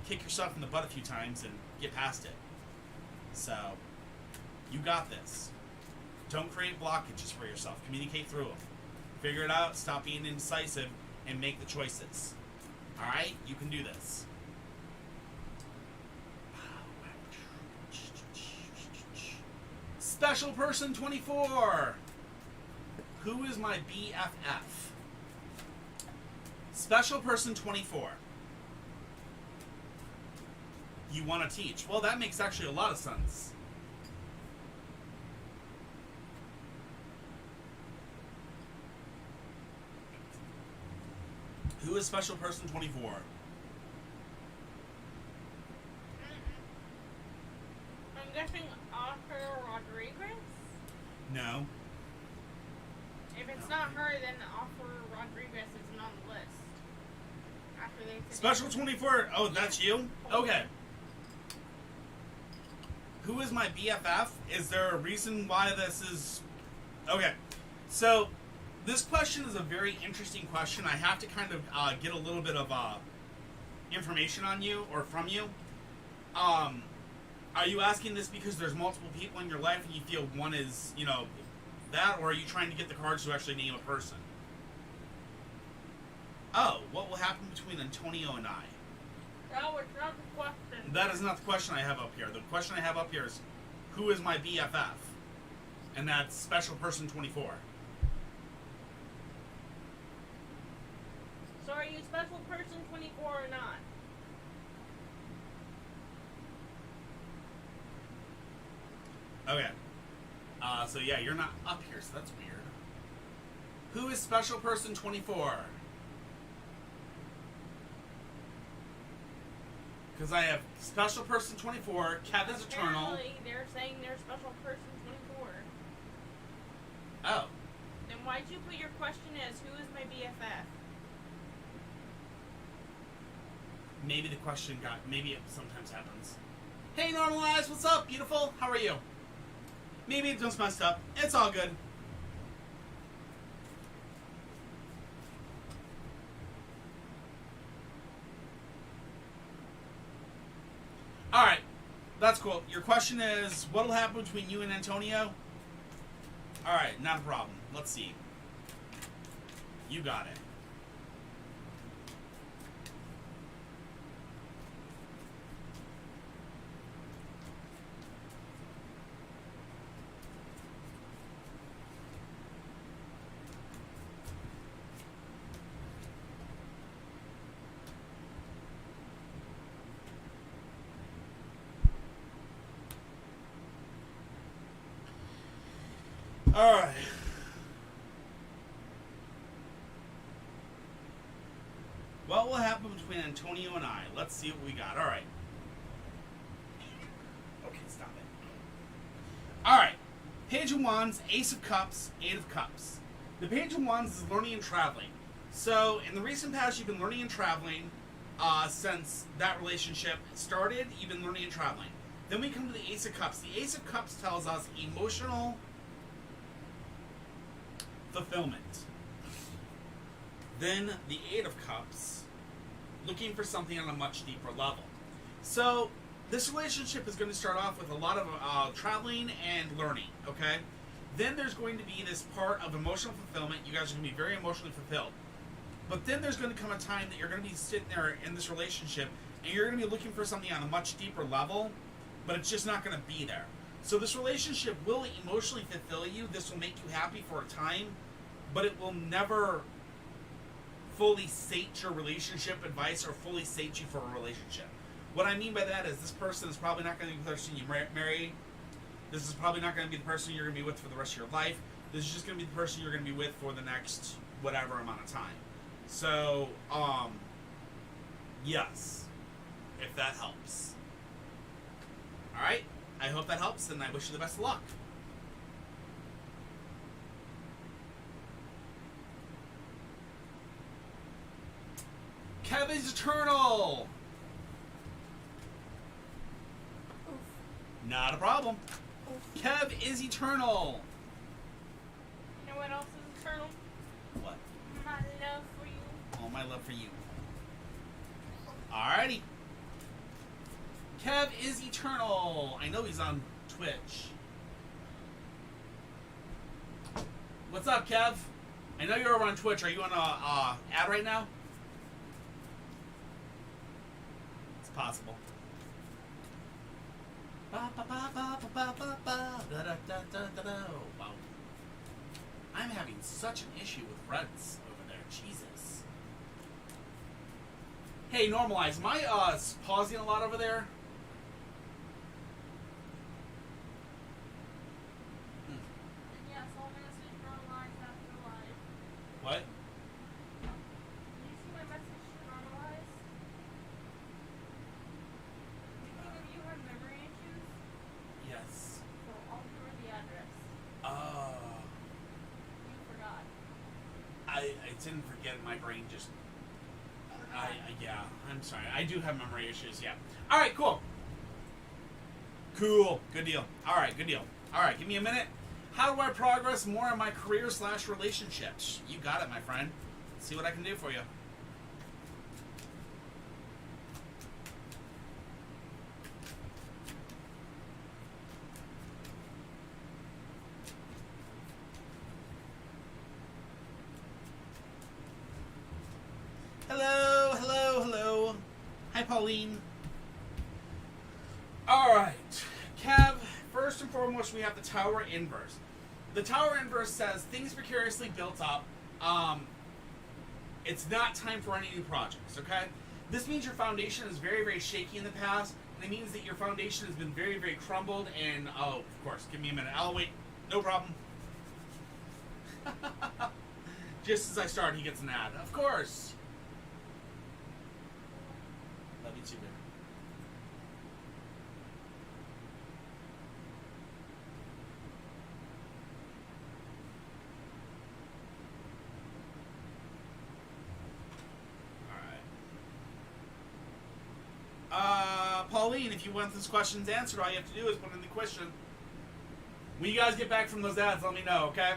kick yourself in the butt a few times and get past it. So you got this. Don't create blockages for yourself. Communicate through them. Figure it out, stop being indecisive, and make the choices. Alright? You can do this. Special Person 24. Who is my BFF? Special Person 24. You want to teach. Well, that makes actually a lot of sense. Who is Special Person 24? I'm guessing Oscar Rodriguez? No. If it's not her, then Oscar Rodriguez isn't on the list. After they Special 24. Oh, that's you? Okay. Who is my BFF? Is there a reason why this is... Okay. So, this question is a very interesting question. I have to kind of get a little bit of information on you, or from you. Are you asking this because there's multiple people in your life and you feel one is, that, or are you trying to get the cards to actually name a person? Oh, what will happen between Antonio and I? That was not the question. That is not the question I have up here. The question I have up here is, who is my BFF? And that's Special Person 24. So are you Special Person 24 or not? Okay. So yeah, you're not up here, so that's weird. Who is Special Person 24? Because I have Special Person 24, Kev is Eternal. Apparently, they're saying they're Special Person 24. Oh. Then why'd you put your question as, who is my BFF? Maybe the question maybe it sometimes happens. Hey, Normalize, what's up, beautiful? How are you? Maybe it just messed up. It's all good. Alright, that's cool. Your question is, what'll happen between you and Antonio? Alright, not a problem. Let's see. You got it. Alright. What will happen between Antonio and I? Let's see what we got. Alright. Okay, stop it. Alright. Page of Wands, Ace of Cups, Eight of Cups. The Page of Wands is learning and traveling. So, in the recent past, you've been learning and traveling since that relationship started. You've been learning and traveling. Then we come to the Ace of Cups. The Ace of Cups tells us emotional fulfillment. Then the Eight of Cups, looking for something on a much deeper level. So this relationship is going to start off with a lot of traveling and learning, okay? Then there's going to be this part of emotional fulfillment. You guys are going to be very emotionally fulfilled. But then there's going to come a time that you're going to be sitting there in this relationship and you're going to be looking for something on a much deeper level, but it's just not going to be there. So this relationship will emotionally fulfill you. This will make you happy for a time, but it will never fully sate your relationship advice or fully sate you for a relationship. What I mean by that is this person is probably not going to be the person you marry. This is probably not going to be the person you're going to be with for the rest of your life. This is just going to be the person you're going to be with for the next whatever amount of time. So, yes, if that helps. Alright, I hope that helps, and I wish you the best of luck. is eternal. Not a problem. Kev is eternal. You know what else is eternal? What? My love for you. All my love for you. Alrighty. Kev is eternal. I know he's on Twitch. What's up, Kev? I know you're over on Twitch. Are you on a ad right now? It's possible. Wow. I'm having such an issue with Reds over there. Jesus. Hey, Normalize. Am I pausing a lot over there? Yes, all message normalized after live. What? Did you see my message normalized? Do you think of you have memory issues? Yes. So I'll give her the address. You forgot. I didn't forget. My brain just... yeah, I'm sorry. I do have memory issues, yeah. Alright, cool. Cool. Good deal. Alright, good deal. Alright, give me a minute. How do I progress more in my career/relationships? You got it, my friend. Let's see what I can do for you. Hello, hello, hello. Hi, Pauline. Alright. Kev, first and foremost, we have the Tower Inverse. The Tower Inverse says, things precariously built up. It's not time for any new projects, okay? This means your foundation is very, very shaky in the past, and it means that your foundation has been very, very crumbled, and, oh, of course, give me a minute. I'll wait. No problem. Just as I start, he gets an ad. Of course. Love you too, baby. Pauline, if you want this questions answered, all you have to do is put in the question. When you guys get back from those ads, let me know, okay?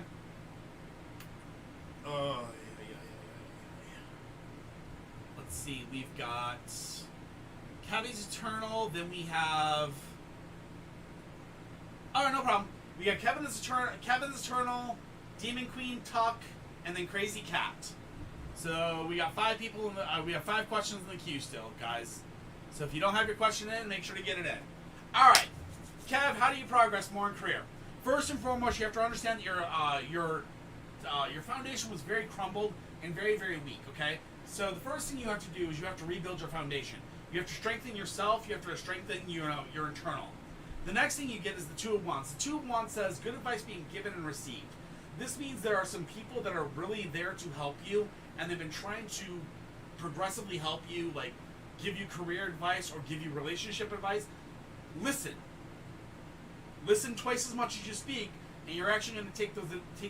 Let's see, we've got Cabby's Eternal, then we have... Alright, no problem. We got Kevin's Eternal, Demon Queen, Tuck, and then Crazy Cat. So we got 5 people in the... we have 5 questions in the queue still, guys. So if you don't have your question in, make sure to get it in. Alright. Kev, how do you progress more in career? First and foremost, you have to understand that your foundation was very crumbled and very, very weak, okay? So the first thing you have to do is you have to rebuild your foundation. You have to strengthen yourself. You have to strengthen your internal. The next thing you get is the Two of Wands. The Two of Wands says good advice being given and received. This means there are some people that are really there to help you, and they've been trying to progressively help you, like give you career advice or give you relationship advice. Listen. Listen twice as much as you speak, and you're actually going to take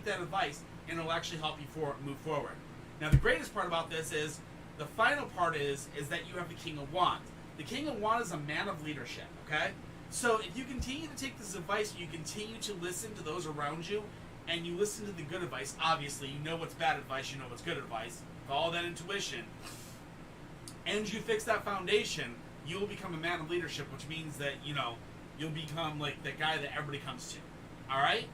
that advice, and it'll actually help you move forward. Now, the greatest part about this is, the final part is that you have the King of Wands. The King of Wands is a man of leadership, okay? So if you continue to take this advice, you continue to listen to those around you, and you listen to the good advice, obviously, you know what's bad advice, you know what's good advice, follow that intuition, and you fix that foundation, you will become a man of leadership, which means that, you know, you'll become like the guy that everybody comes to. Alright?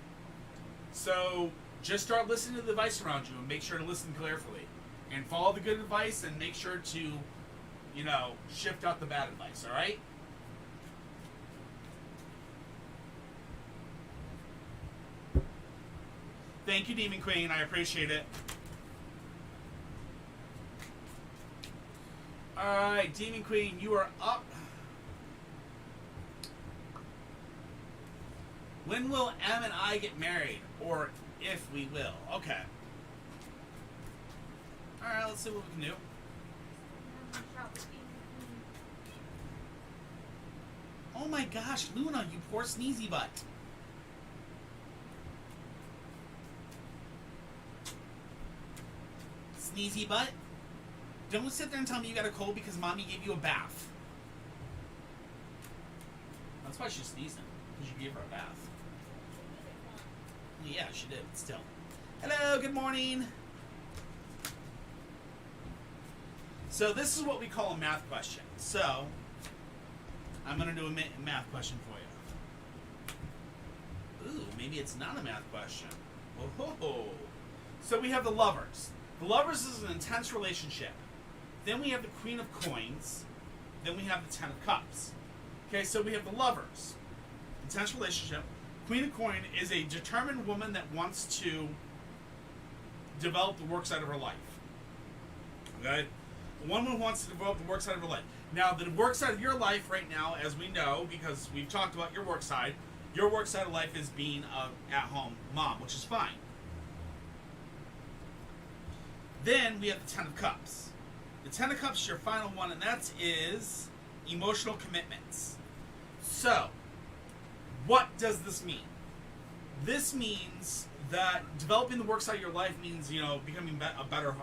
So just start listening to the advice around you and make sure to listen carefully. And follow the good advice and make sure to, you know, shift out the bad advice, alright? Thank you, Demon Queen. I appreciate it. Alright, Demon Queen, you are up. When will Em and I get married? Or if we will. Okay. Alright, let's see what we can do. Oh my gosh, Luna, you poor sneezy butt. Sneezy butt? Don't sit there and tell me you got a cold because mommy gave you a bath. That's why she's sneezing. Because you gave her a bath. Yeah, she did. Still. Hello, good morning. So this is what we call a math question. So, I'm going to do a math question for you. Ooh, maybe it's not a math question. Oh ho ho. So we have the lovers. The lovers is an intense relationship. Then we have the Queen of Coins. Then we have the Ten of Cups. Okay, so we have the lovers. Intense relationship. Queen of Coin is a determined woman that wants to develop the work side of her life. Okay? A woman who wants to develop the work side of her life. Now, the work side of your life right now, as we know, because we've talked about your work side of life is being a at-home mom, which is fine. Then we have the Ten of Cups. The Ten of Cups is your final one, and that is emotional commitments. So, what does this mean? This means that developing the work side of your life means, becoming a better,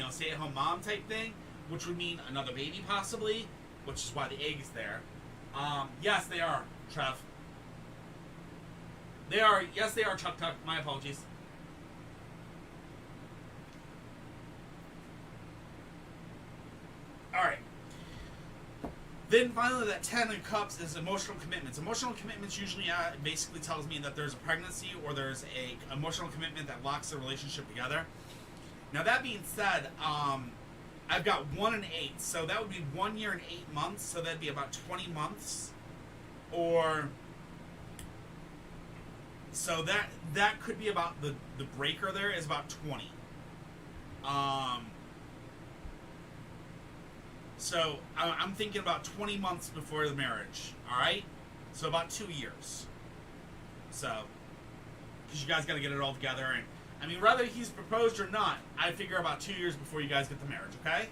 stay-at-home mom type thing, which would mean another baby possibly, which is why the egg is there. Yes, they are, Trev. They are. Yes, they are, Chuck Tuck. My apologies. Alright. Then finally, that Ten of Cups is emotional commitments. Emotional commitments usually basically tells me that there's a pregnancy or there's a emotional commitment that locks the relationship together. Now that being said, I've got 1 and 8, so that would be 1 year and 8 months. So that'd be about 20 months, or so that could be about the breaker. There is about 20. So I'm thinking about 20 months before the marriage. All right, so about 2 years. So, because you guys got to get it all together, and I mean, whether he's proposed or not, I figure about 2 years before you guys get the marriage. Okay.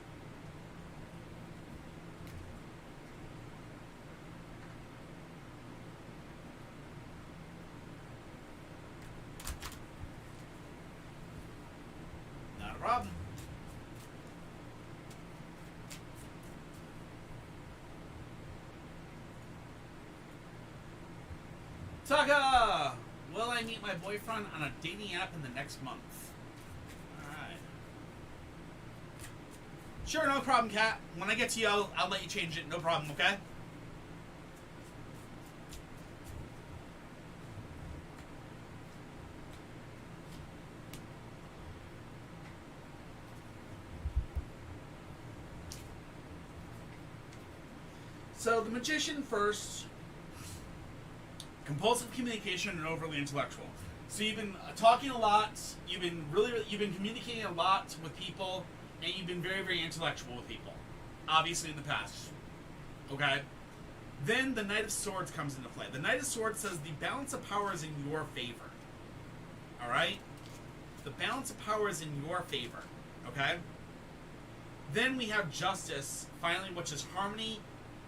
Not a problem. Taka! Will I meet my boyfriend on a dating app in the next month? Alright. Sure, no problem, Kat. When I get to you, I'll let you change it. No problem, okay? So, the Magician first. Compulsive communication and overly intellectual. So you've been talking a lot. You've been communicating a lot with people, and you've been very, very intellectual with people. Obviously, in the past. Okay. Then the Knight of Swords comes into play. The Knight of Swords says the balance of power is in your favor. All right. The balance of power is in your favor. Okay. Then we have Justice, finally, which is harmony,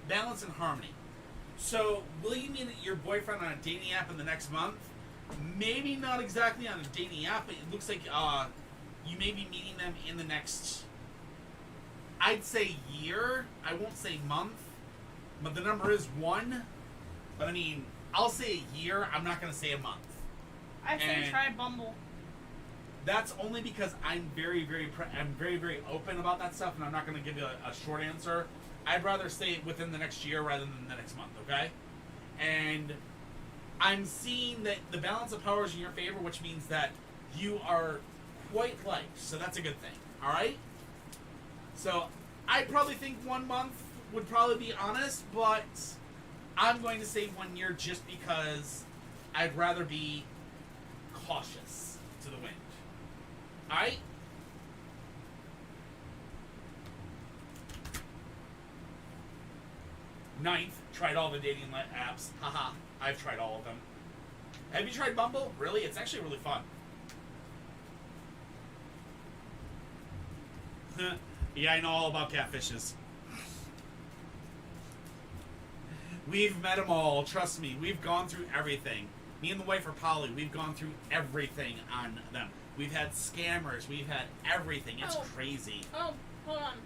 balance, and harmony. So, will you meet your boyfriend on a dating app in the next month? Maybe not exactly on a dating app, but it looks like you may be meeting them in the next, I'd say year. I won't say month, but the number is 1. But I mean, I'll say a year. I'm not going to say a month. I say try Bumble. That's only because I'm very, very open about that stuff, and I'm not going to give you a short answer. I'd rather say within the next year rather than the next month, okay? And I'm seeing that the balance of power is in your favor, which means that you are quite liked, so that's a good thing, all right? So I probably think 1 month would probably be honest, but I'm going to say 1 year just because I'd rather be cautious to the wind, all right? Ninth, tried all the dating apps. Haha, I've tried all of them. Have you tried Bumble? Really? It's actually really fun. Yeah, I know all about catfishes. We've met them all. Trust me. We've gone through everything. Me and the wife are poly. We've gone through everything on them. We've had scammers. We've had everything. It's crazy. hold on.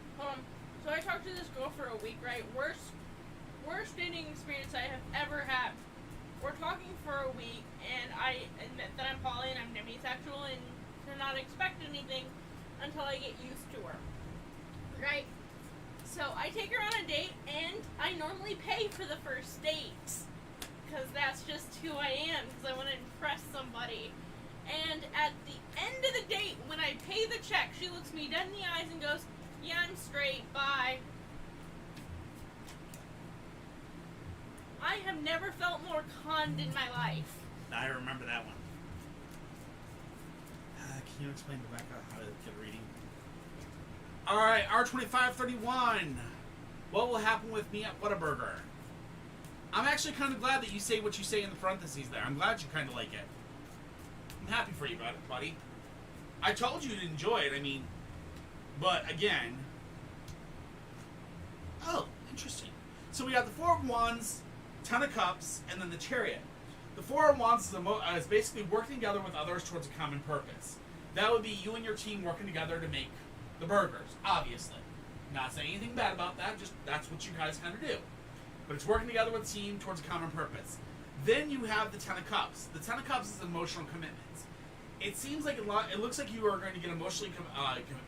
So I talked to this girl for a week, right? Worst dating experience I have ever had. We're talking for a week, and I admit that I'm poly and I'm demisexual, and to not expect anything until I get used to her, right? So I take her on a date, and I normally pay for the first date, because that's just who I am, because I want to impress somebody. And at the end of the date, when I pay the check, she looks me dead in the eyes and goes, "Yeah, I'm straight, bye." I have never felt more conned in my life. I remember that one. Can you explain to Rebecca how to get a reading? Alright, R2531. What will happen with me at Whataburger? I'm actually kind of glad that you say what you say in the parentheses there. I'm glad you kind of like it. I'm happy for you, buddy. I told you to enjoy it, I mean, but again... Oh, interesting. So we got the Four of Wands, Ten of Cups, and then the Chariot. The Four of Wands is basically working together with others towards a common purpose. That would be you and your team working together to make the burgers, obviously. Not saying anything bad about that, just that's what you guys kind of do. But it's working together with a team towards a common purpose. Then you have the Ten of Cups. The Ten of Cups is emotional commitments. It seems like it looks like you are going to get emotionally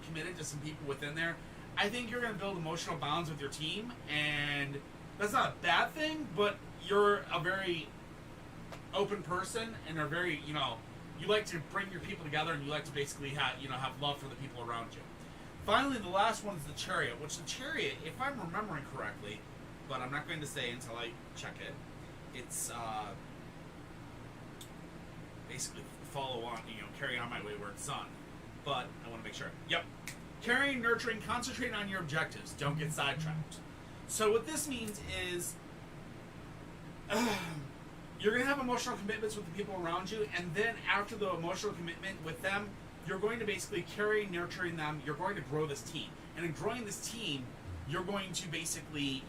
committed to some people within there. I think you're going to build emotional bonds with your team, and that's not a bad thing, but you're a very open person and are very, you like to bring your people together, and you like to basically have love for the people around you. Finally, the last one is the Chariot, which the Chariot, if I'm remembering correctly, but I'm not going to say until I check it, it's basically follow on, carry on my wayward son. But I want to make sure. Yep. Caring, nurturing, concentrating on your objectives. Don't get sidetracked. So what this means is you're going to have emotional commitments with the people around you, and then after the emotional commitment with them, you're going to basically carry, nurturing them. You're going to grow this team. And in growing this team, you're going to basically,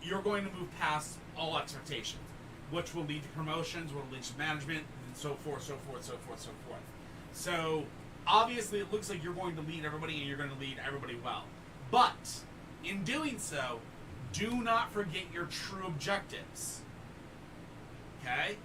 you're going to move past all expectations, which will lead to promotions, will lead to management, and so forth, so forth, so forth, so forth. So, obviously, it looks like you're going to lead everybody, and you're going to lead everybody well. But, in doing so, do not forget your true objectives. Okay?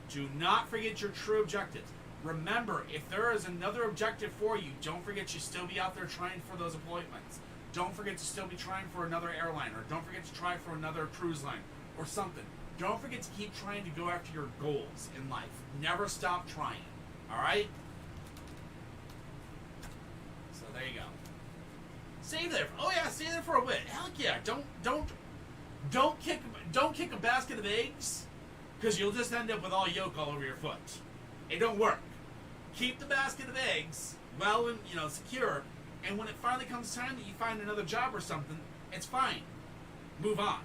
Do not forget your true objectives. Remember, if there is another objective for you, don't forget you still be out there trying for those appointments. Don't forget to still be trying for another airline, or don't forget to try for another cruise line, or something. Don't forget to keep trying to go after your goals in life. Never stop trying. Alright? So there you go. Stay there. Oh yeah, stay there for a bit. Heck yeah. Don't kick a basket of eggs, because you'll just end up with all yolk all over your foot. It don't work. Keep the basket of eggs well and secure, and when it finally comes time that you find another job or something, it's fine. Move on.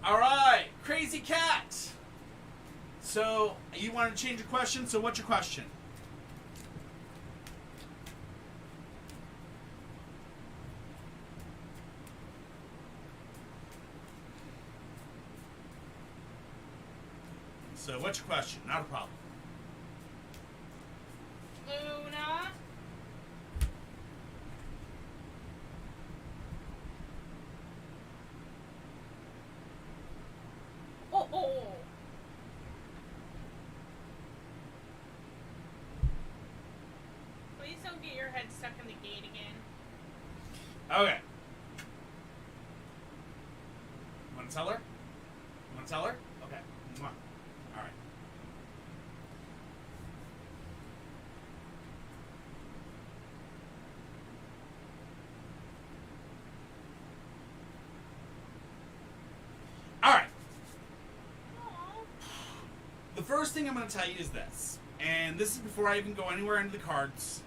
Alright, Crazy Cat. So, you want to change your question, so what's your question? So, what's your question? Not a problem. Luna? Oh. Please don't get your head stuck in the gate again. Okay. You want to tell her? Okay. Come on. Alright. Alright. The first thing I'm going to tell you is this. And this is before I even go anywhere into the cards,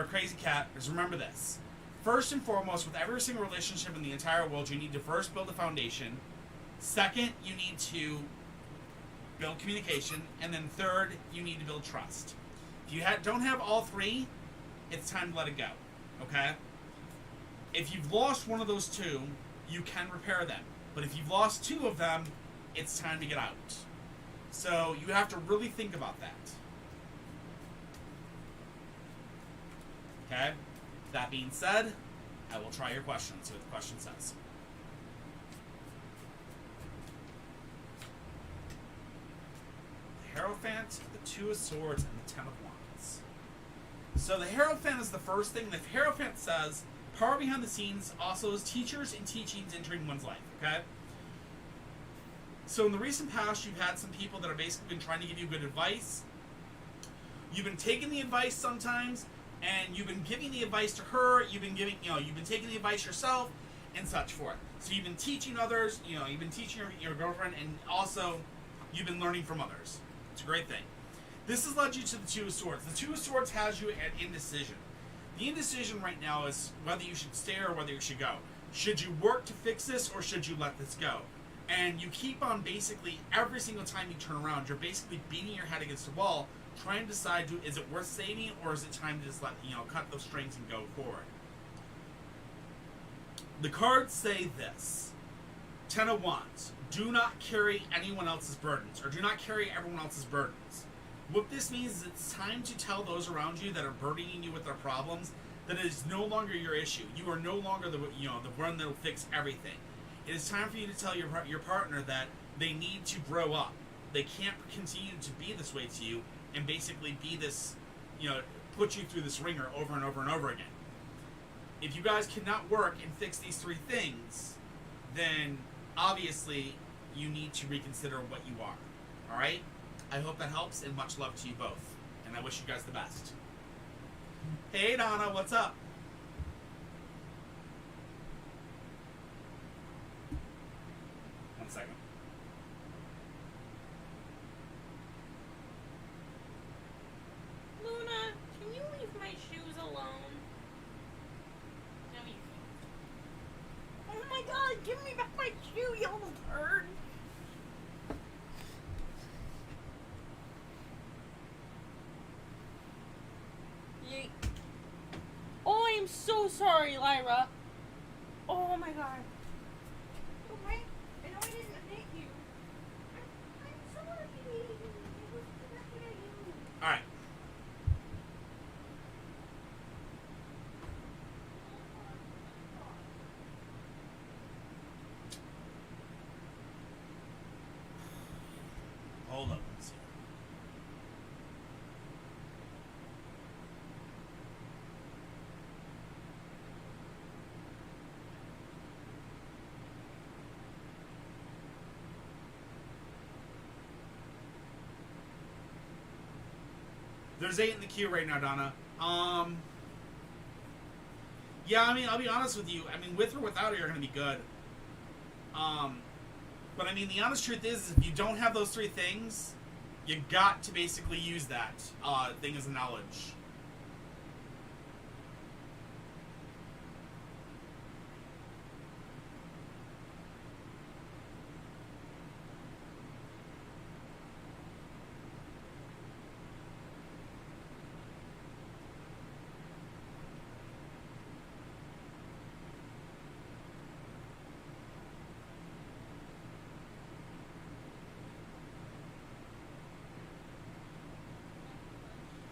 Crazy Cat, is remember this. First and foremost, with every single relationship in the entire world, you need to first build a foundation. Second, you need to build communication. And then third, you need to build trust. If you don't have all three, it's time to let it go. Okay? If you've lost one of those two, you can repair them. But if you've lost two of them, it's time to get out. So you have to really think about that. Okay? That being said, I will try your question, see what the question says. The Hierophant, the Two of Swords, and the Ten of Wands. So the Hierophant is the first thing. The Hierophant says, power behind the scenes also is teachers and teachings entering one's life, okay? So in the recent past, you've had some people that have basically been trying to give you good advice. You've been taking the advice sometimes, and you've been giving the advice to her. You've been taking the advice yourself, and such forth. So you've been teaching others. You've been teaching your girlfriend, and also you've been learning from others. It's a great thing. This has led you to the Two of Swords. The Two of Swords has you at indecision. The indecision right now is whether you should stay or whether you should go. Should you work to fix this, or should you let this go? And you keep on basically, every single time you turn around, you're basically beating your head against the wall, trying to decide, is it worth saving, or is it time to just cut those strings and go forward? The cards say this. Ten of Wands. Do not carry anyone else's burdens, or do not carry everyone else's burdens. What this means is it's time to tell those around you that are burdening you with their problems that it is no longer your issue. You are no longer the one that will fix everything. It is time for you to tell your partner that they need to grow up. They can't continue to be this way to you and basically be this, put you through this ringer over and over and over again. If you guys cannot work and fix these three things, then obviously you need to reconsider what you are. All right? I hope that helps, and much love to you both. And I wish you guys the best. Hey, Donna, what's up? One second. Luna, can you leave my shoes alone? No, you can't. Oh my god, give me back my shoe, you little turd! Yeet. Oh, I am so sorry, Lyra. Oh my god. Okay, I know I didn't hit you. I'm sorry. I was directed at you. All right. Hold up. Let's see. There's 8 in the queue right now, Donna. Yeah, I mean, I'll be honest with you. I mean, with or without her, you're going to be good. But I mean, the honest truth is, if you don't have those three things, you got to basically use that thing as a knowledge.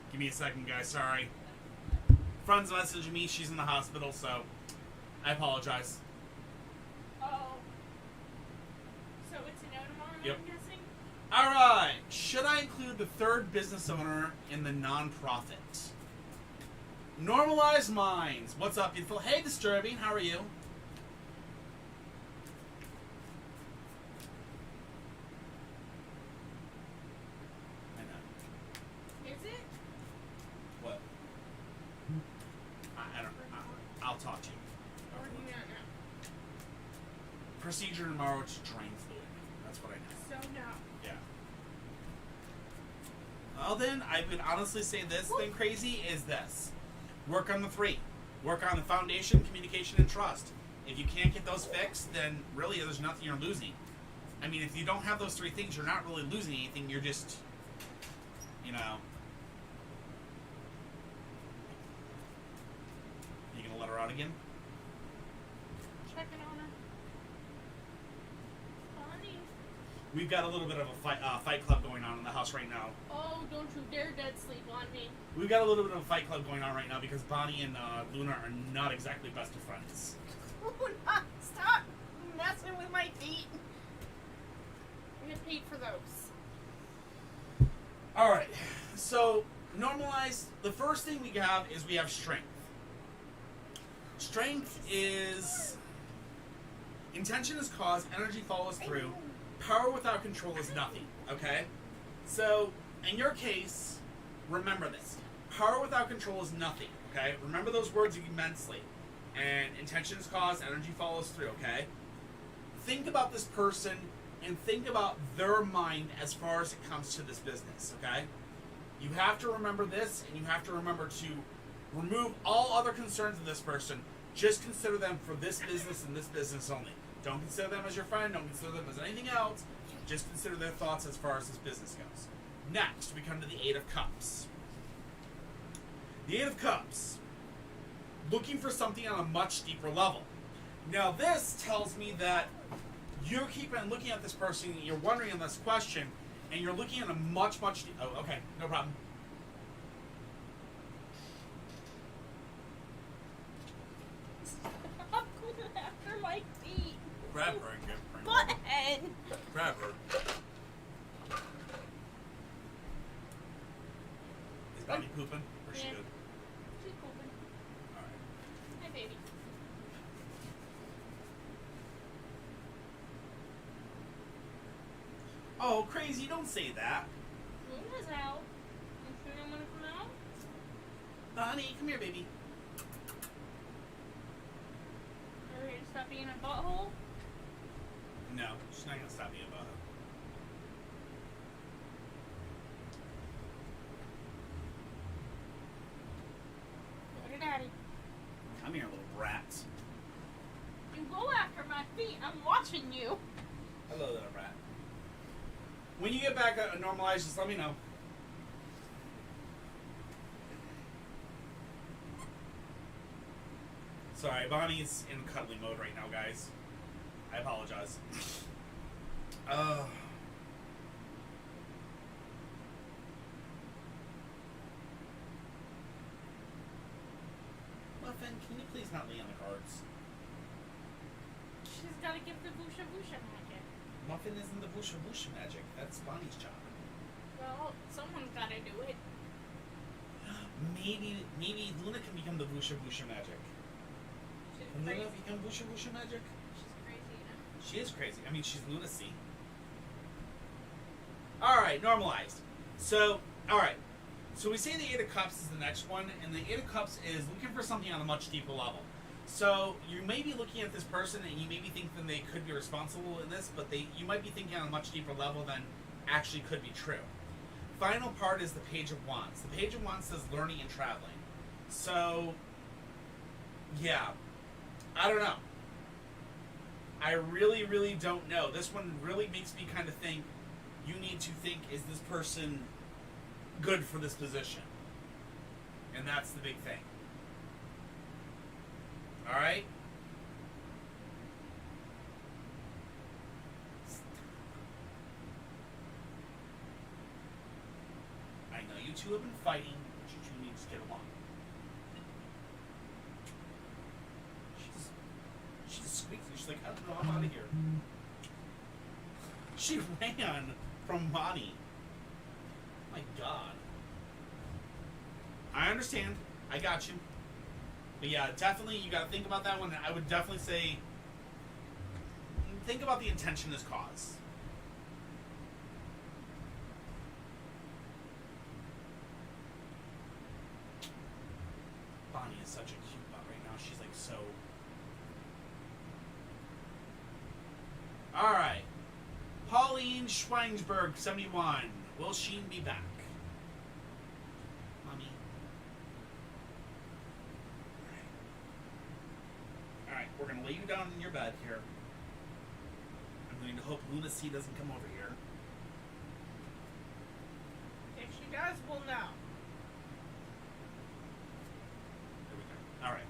Give me a second, guys. Sorry. Friends messaging me. She's in the hospital, so I apologize. Oh. So it's a no tomorrow, Yep. I'm guessing? All right. Should I include the third business owner in the nonprofit? Normalized Minds. What's up, beautiful? Hey, Disturbing. How are you? I know. Is it? What? I don't. I'll talk to you. Or do you not know? Procedure tomorrow to drain fluid. That's what I know. So no. Yeah. Well, then, I would honestly say this thing crazy is this. Work on the 3. Work on the foundation, communication, and trust. If you can't get those fixed, then really there's nothing you're losing. I mean, if you don't have those 3 things, you're not really losing anything. You're just, you gonna let her out again? Checking on her. Bonnie. we've got a little bit of a fight club going on in the house right now. Oh, don't you dare dead sleep on me. We've got a little bit of a fight club going on right now because Bonnie and Luna are not exactly best of friends. Luna, stop messing with my feet. I get paid for those. Alright, so normalized, the first thing we have is we have strength. Strength is intention is cause, energy follows through, power without control is nothing, okay? So, in your case, remember this. Power without control is nothing, okay? Remember those words immensely. And intention is cause, energy follows through, okay? Think about this person and think about their mind as far as it comes to this business, okay? You have to remember this, and you have to remember to remove all other concerns of this person. Just consider them for this business and this business only. Don't consider them as your friend. Don't consider them as anything else. Just consider their thoughts as far as this business goes. Next, we come to the Eight of Cups. The Eight of Cups. Looking for something on a much deeper level. Now, this tells me that you're keeping looking at this person, you're wondering on this question, and you're looking at a much, oh, okay, no problem. Stop going after my feet. Grab her and get her. Butthead. Grab her. Is Bonnie pooping? Or is she Yeah. good? She's pooping. Alright. Hi, baby. Oh, crazy, don't say that. Luna's out. You sure I'm gonna come out? Bonnie, come here, baby. Are we gonna stop being a butthole? No, she's not gonna stop being a butthole. Go to daddy. Come here, little brat. You go after my feet. I'm watching you. Hello, little brat. When you get back normalized, just let me know. Sorry, Bonnie's in cuddly mode right now, guys. I apologize. Muffin, can you please not lay on the cards? She's gotta give the Busha Busha magic. Muffin isn't the Busha Busha magic. That's Bonnie's job. Well, someone's gotta do it. Maybe Luna can become the Busha Busha magic. She's Can crazy. Luna become Busha Busha magic? She's crazy, you know? She is crazy. I mean, she's lunacy. Alright, normalized. So, alright. So we say the Eight of Cups is the next one, and the Eight of Cups is looking for something on a much deeper level. So you may be looking at this person and you maybe think that they could be responsible in this, but you might be thinking on a much deeper level than actually could be true. Final part is the Page of Wands. The Page of Wands says learning and traveling. So, yeah. I don't know. I really, really don't know. This one really makes me kind of think, you need to think, is this person good for this position? And that's the big thing. Alright? I know you two have been fighting, but you two need to get along. She's squeaky. She's like, I don't know, I'm out of here. She ran from Bonnie. My God. I understand. I got you. But yeah, definitely, you gotta think about that one. I would definitely say, think about the intention as cause. Bonnie is such a cute butt right now. She's like so... Alright. Pauline Schweinsberg, 71. Will Sheen be back? Mommy. Alright, we're going to lay you down in your bed here. I'm going to hope Luna C doesn't come over here. If she does, we'll know. There we go. Alright.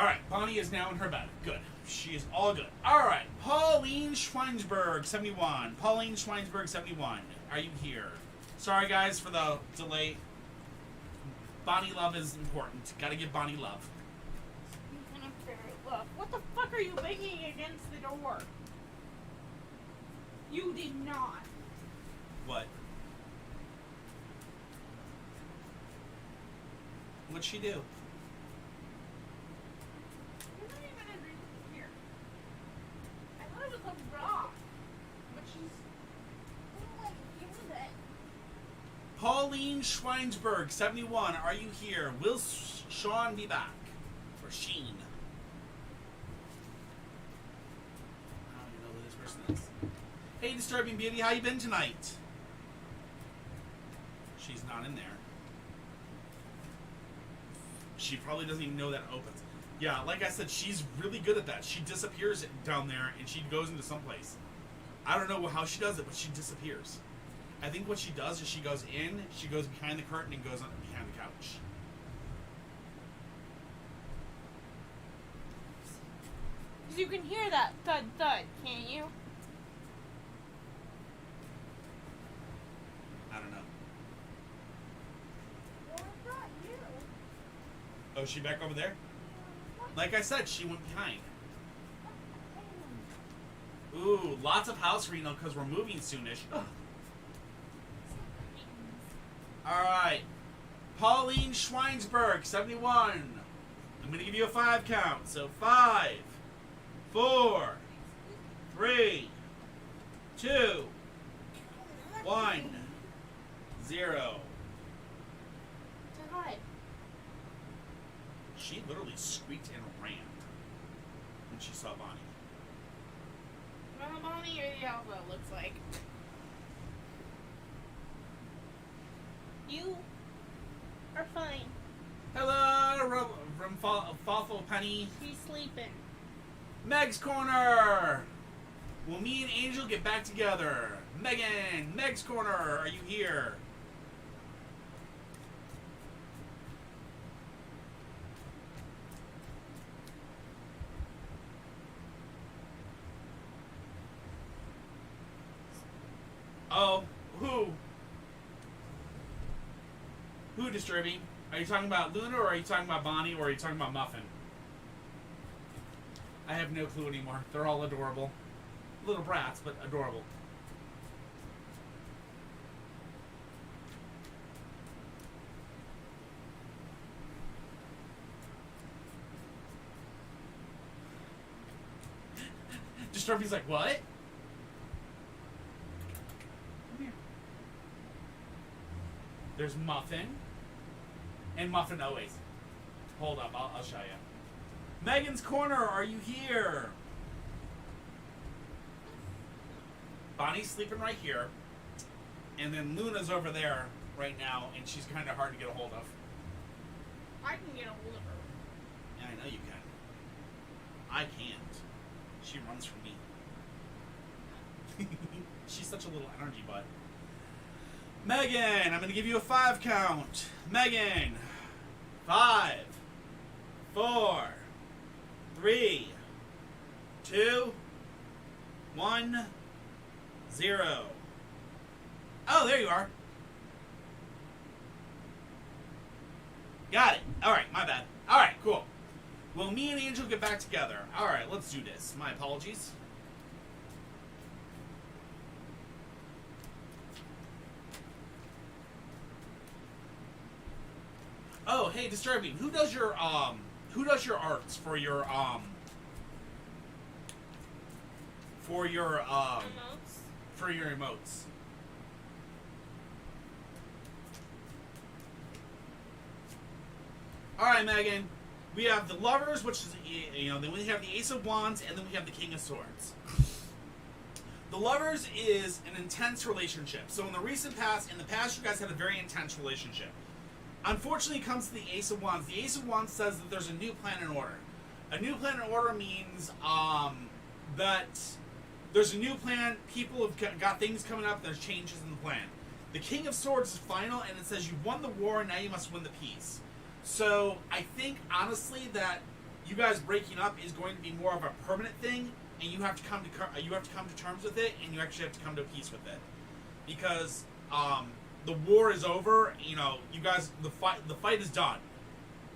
Alright, Bonnie is now in her bed. Good. She is all good. Alright, Pauline Schweinsberg, 71. Pauline Schweinsberg, 71. Are you here? Sorry, guys, for the delay. Bonnie love is important. Gotta give Bonnie love. Look, what the fuck are you banging against the door? You did not. What? What'd she do? You're not even in here. I thought it was a rock, but she's. Oh, like, give me that. Pauline Schweinsberg, 71. Are you here? Will Sean be back? Or Sheen? I don't even know who this person is. Hey, Disturbing Beauty, how you been tonight? She's not in there. She probably doesn't even know that opens. Yeah, like I said, she's really good at that. She disappears down there and she goes into someplace. I don't know how she does it, but she disappears. I think what she does is she goes in, she goes behind the curtain, and goes behind the couch. You can hear that thud thud, can't you? I don't know. Well, it's not you. Oh, is she back over there? Like I said, she went behind. Ooh, lots of house reno because we're moving soonish. Alright. Pauline Schweinsberg, 71. I'm going to give you a 5 count. So 5, 4, 3, 2, 1, 0. God. She literally squeaked and ran when she saw Bonnie. Well, Bonnie or the Alpha, it looks like. You are fine. Hello, from Fawful Penny. She's sleeping. Meg's Corner! Will me and Angel get back together? Megan! Meg's Corner! Are you here? Oh, who? Who Disturbing? Are you talking about Luna, or are you talking about Bonnie, or are you talking about Muffin? I have no clue anymore. They're all adorable. Little brats, but adorable. Disturbing's like, what? Come here. There's Muffin. And Muffin always. Hold up, I'll show you. Megan's Corner, are you here? Bonnie's sleeping right here. And then Luna's over there right now, and she's kind of hard to get a hold of. I can get a hold of her. Yeah, I know you can. I can't. She runs from me. She's such a little energy bud. Megan, I'm going to give you a 5 count. Megan. 5, 4, 3, 2, 1, 0. Oh, there you are. Got it. Alright, my bad. Alright, cool. Will me and Angel get back together? Alright, let's do this. My apologies. Oh, hey, Disturbing. Who does your arts for your Emotes? for your emotes? Alright, Megan. We have the Lovers, which is, then we have the Ace of Wands, and then we have the King of Swords. The Lovers is an intense relationship. So in the past, you guys had a very intense relationship. Unfortunately, it comes to the Ace of Wands. The Ace of Wands says that there's a new plan in order. A new plan in order means that there's a new plan, people have got things coming up, there's changes in the plan. The King of Swords is final, and it says you've won the war, now you must win the peace. So, I think, honestly, that you guys breaking up is going to be more of a permanent thing, and you have to come to terms with it, and you actually have to come to peace with it, because the war is over. You know, you guys, the fight is done.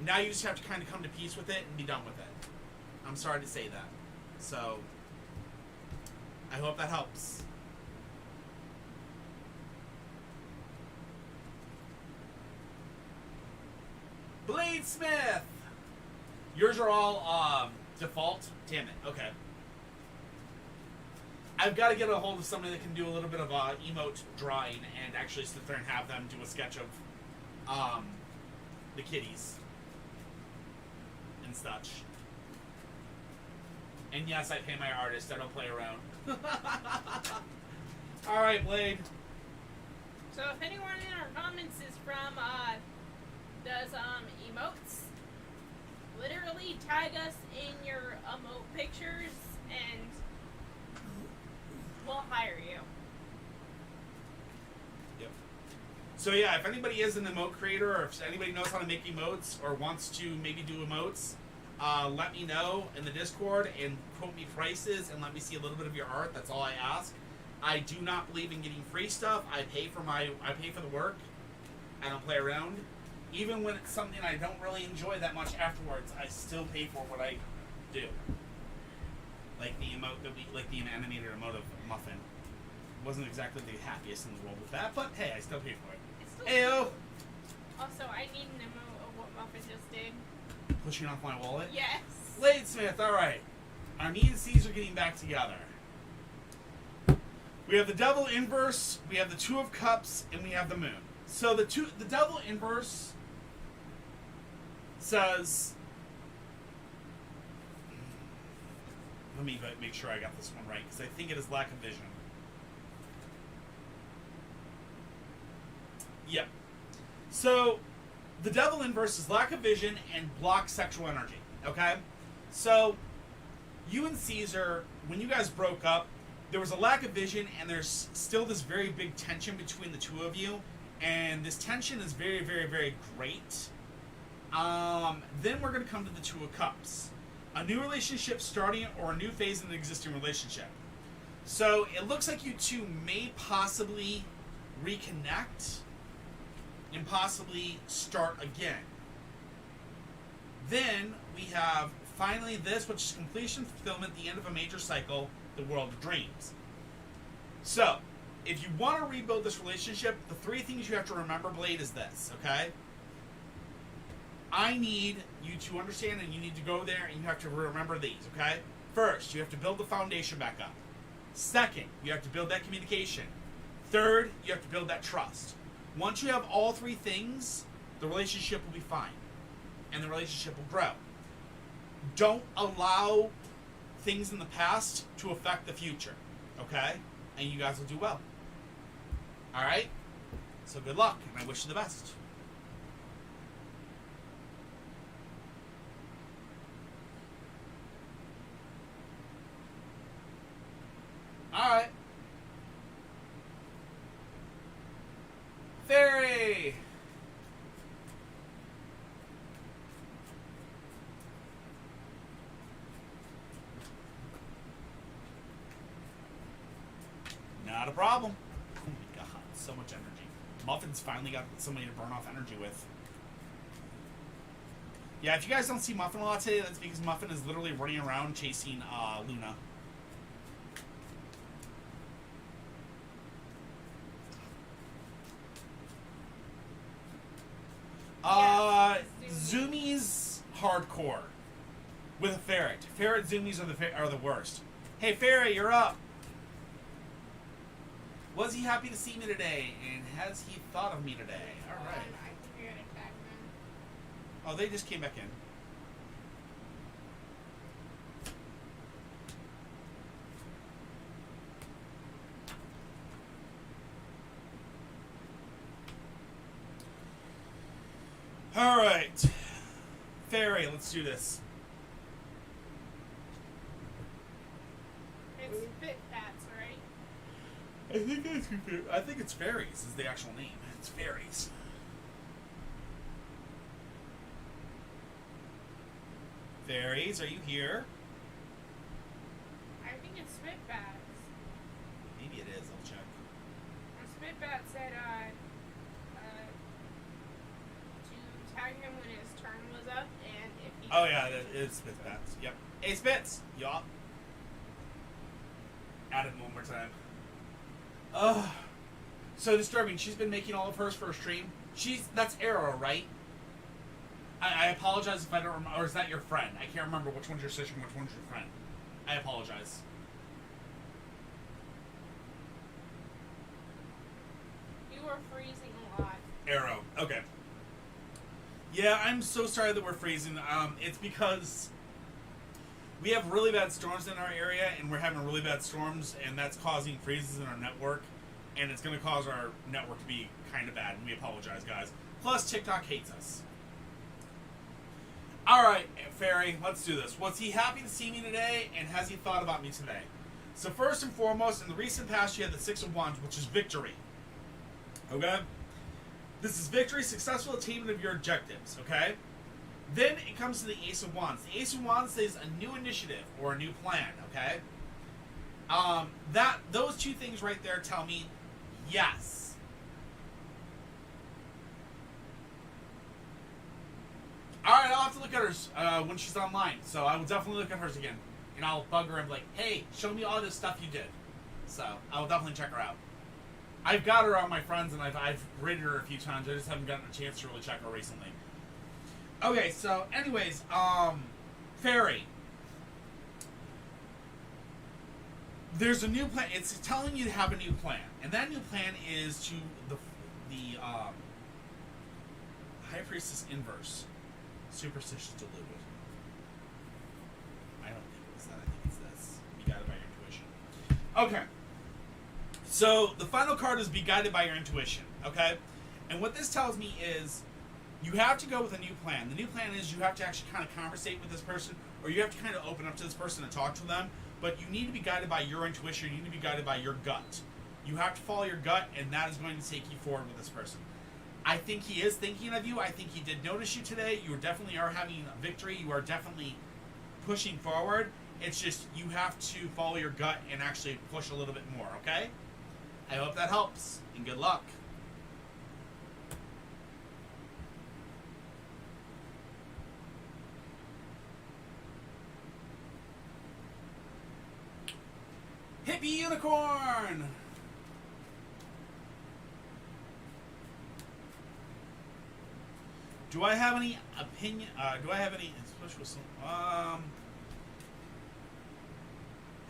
Now you just have to kind of come to peace with it and be done with it. I'm sorry to say that. So I hope that helps. Bladesmith! Yours are all default? Damn it. Okay. I've got to get a hold of somebody that can do a little bit of emote drawing and actually sit there and have them do a sketch of the kitties and such. And yes, I pay my artist. I don't play around. Alright, Blade. So if anyone in our comments is from, does, emotes, literally tag us in your emote pictures and we'll hire you. Yep. So yeah, if anybody is an emote creator, or if anybody knows how to make emotes, or wants to maybe do emotes, let me know in the Discord and quote me prices and let me see a little bit of your art. That's all I ask. I do not believe in getting free stuff. I pay for the work. I don't play around. Even when it's something I don't really enjoy that much afterwards, I still pay for what I do. Like the animated emote of Muffin. Wasn't exactly the happiest in the world with that, but hey, I still pay for it. Ayo! Also, I need an emote of what Muffin just did. Pushing off my wallet? Yes. Bladesmith, alright. Me and Caesar getting back together. We have the Devil Inverse, we have the Two of Cups, and we have the Moon. So the Devil Inverse says... Let me make sure I got this one right, because I think it is lack of vision. Yep. So, the Devil Inverse is lack of vision and block sexual energy. Okay? So, you and Caesar, when you guys broke up, there was a lack of vision, and there's still this very big tension between the two of you. And this tension is very, very, very great. Then we're going to come to the Two of Cups. A new relationship starting, or a new phase in an existing relationship. So it looks like you two may possibly reconnect and possibly start again. Then we have finally this, which is completion, fulfillment, the end of a major cycle, the world of dreams. So if you want to rebuild this relationship, the three things you have to remember, Blade, is this, okay? I need you to understand, and you need to go there, and you have to remember these, okay? First, you have to build the foundation back up. Second, you have to build that communication. Third, you have to build that trust. Once you have all three things, the relationship will be fine, and the relationship will grow. Don't allow things in the past to affect the future, okay? And you guys will do well. All right? So good luck, and I wish you the best. Alright. Fairy! Not a problem. Oh my god, so much energy. Muffin's finally got somebody to burn off energy with. Yeah, if you guys don't see Muffin a lot today, that's because Muffin is literally running around chasing Luna. Zoomies hardcore with a ferret. Ferret zoomies are the worst. Hey, Fairy, you're up. Was he happy to see me today? And has he thought of me today? All right. I think you're gonna tag them. Oh, they just came back in. All right. Fairy, let's do this. It's Fit Pats, right? I think it's Fairies is the actual name. It's Fairies. Fairies, are you here? I think it's Spitbats. Maybe it is. I'll check. Spitbat said to tag him when his turn was up, and if he. Oh yeah, it's Spitbats. Yep. Hey Spitz, y'all. Add it one more time. Ugh. So disturbing. She's been making all of hers for a stream. That's Arrow, right? I apologize if I don't remember. Or is that your friend? I can't remember which one's your sister and which one's your friend. I apologize. You are freezing a lot. Arrow. Okay. Yeah, I'm so sorry that we're freezing. It's because we have really bad storms in our area, and we're having really bad storms, and that's causing freezes in our network, and it's going to cause our network to be kind of bad, and we apologize, guys. Plus, TikTok hates us. Alright, Fairy, let's do this. Was he happy to see me today, and has he thought about me today? So first and foremost, in the recent past, you had the Six of Wands, which is victory. Okay? This is victory, successful attainment of your objectives, okay? Then it comes to the Ace of Wands. The Ace of Wands says a new initiative or a new plan, okay? Those two things right there tell me yes. Alright, I'll have to look at hers when she's online. So I will definitely look at hers again. And I'll bug her and be like, hey, show me all this stuff you did. So I will definitely check her out. I've got her on my friends and I've rated her a few times. I just haven't gotten a chance to really check her recently. Okay, so anyways, Fairy. There's a new plan. It's telling you to have a new plan. And that new plan is to the High Priestess Inverse. Superstitious Deluded. I don't think it was that. I think it's this. Be guided by your intuition. Okay. So, the final card is Be Guided by Your Intuition. Okay? And what this tells me is you have to go with a new plan. The new plan is you have to actually kind of conversate with this person, or you have to kind of open up to this person and talk to them. But you need to be guided by your intuition. You need to be guided by your gut. You have to follow your gut, and that is going to take you forward with this person. I think he is thinking of you. I think he did notice you today. You definitely are having a victory. You are definitely pushing forward. It's just you have to follow your gut and actually push a little bit more, okay? I hope that helps, and good luck. Hippie Unicorn! Do I have any opinion? Do I have any?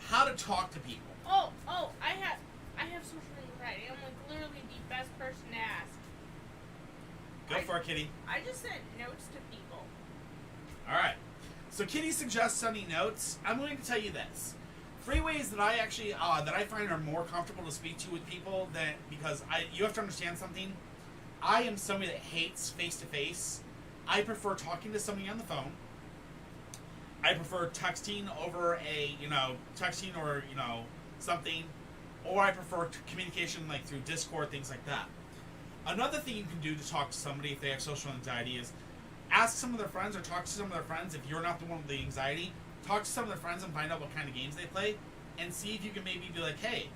How to talk to people? Oh, I have social anxiety. I'm like literally the best person to ask. Go for it, Kitty. I just sent notes to people. All right. So Kitty suggests sending notes. I'm going to tell you this: 3 ways that I actually that I find are more comfortable to speak to with people. Because you have to understand something. I am somebody that hates face-to-face. I prefer talking to somebody on the phone. I prefer texting over texting or, something. Or I prefer communication like through Discord, things like that. Another thing you can do to talk to somebody if they have social anxiety is ask some of their friends or talk to some of their friends. If you're not the one with the anxiety, talk to some of their friends and find out what kind of games they play. And see if you can maybe be like, hey,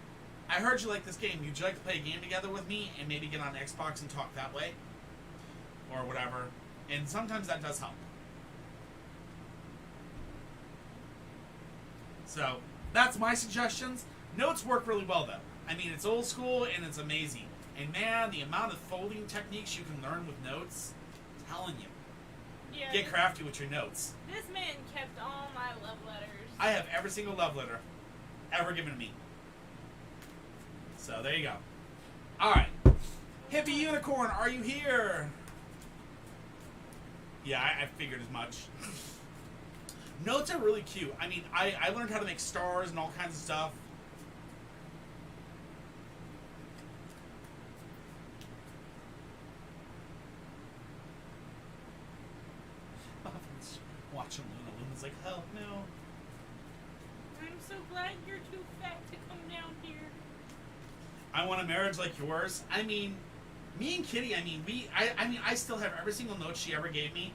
I heard you like this game. Would you like to play a game together with me and maybe get on Xbox and talk that way? Or whatever. And sometimes that does help. So, that's my suggestions. Notes work really well, though. I mean, it's old school and it's amazing. And man, the amount of folding techniques you can learn with notes, I'm telling you. Yeah, Get crafty with your notes. This man kept all my love letters. I have every single love letter ever given to me. So, there you go. Alright. Hippie Unicorn, are you here? Yeah, I figured as much. Notes are really cute. I mean, I learned how to make stars and all kinds of stuff. Watching Luna. Luna's like, oh, no. I'm so glad you're too fat to come down here. I want a marriage like yours. I mean, me and Kitty, I still have every single note she ever gave me.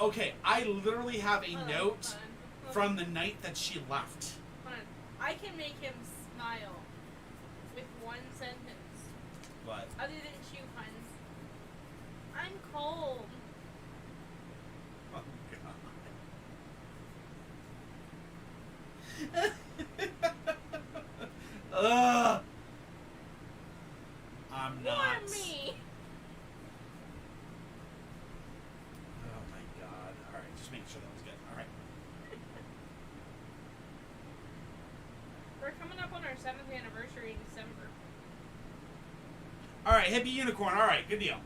Okay, I literally have a Hold on, note hold on. from the night that she left. Hold on. I can make him smile with one sentence. What? Other than shoe puns. I'm cold. Oh, God. Ugh. I'm not. Warm me. Oh my god. Alright, just making sure that was good. Alright. We're coming up on our 7th anniversary in December. Alright, hippie unicorn. Alright, good deal.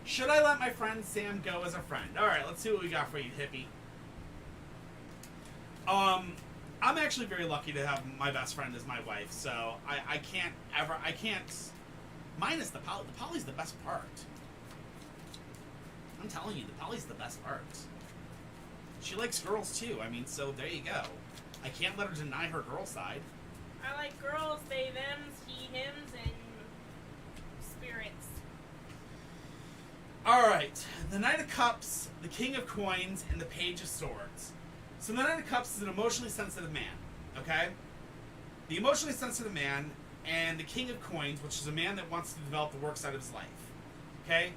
Should I let my friend Sam go as a friend? Alright, let's see what we got for you, hippie. I'm actually very lucky to have my best friend as my wife, so I can't minus the poly. The poly's the best part. I'm telling you, the poly's the best part. She likes girls too, I mean, so there you go. I can't let her deny her girl side. I like girls, they, thems, he, hims, and spirits. Alright, the Knight of Cups, the King of Coins, and the Page of Swords. So the Knight of Cups is an emotionally sensitive man, okay? The emotionally sensitive man and the King of Coins, which is a man that wants to develop the work side of his life, okay?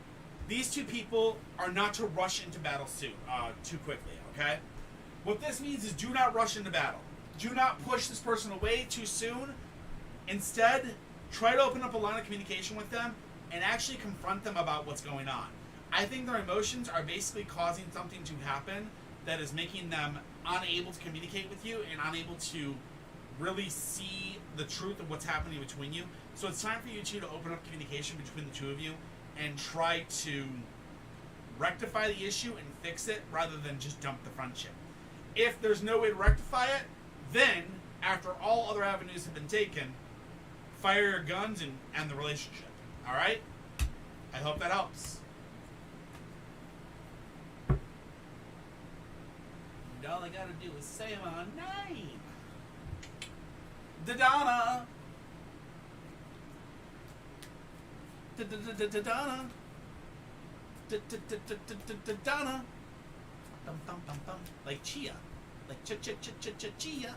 These two people are not to rush into battle too quickly, okay? What this means is do not rush into battle. Do not push this person away too soon. Instead, try to open up a line of communication with them and actually confront them about what's going on. I think their emotions are basically causing something to happen that is making them unable to communicate with you and unable to really see the truth of what's happening between you. So it's time for you two to open up communication between the two of you and try to rectify the issue and fix it rather than just dump the friendship. If there's no way to rectify it, then, after all other avenues have been taken, fire your guns and end the relationship. Alright? I hope that helps. And all I gotta do is say my name. Donna. Donna. Donna. Dum dum dum dum. Like Chia. Like Chia.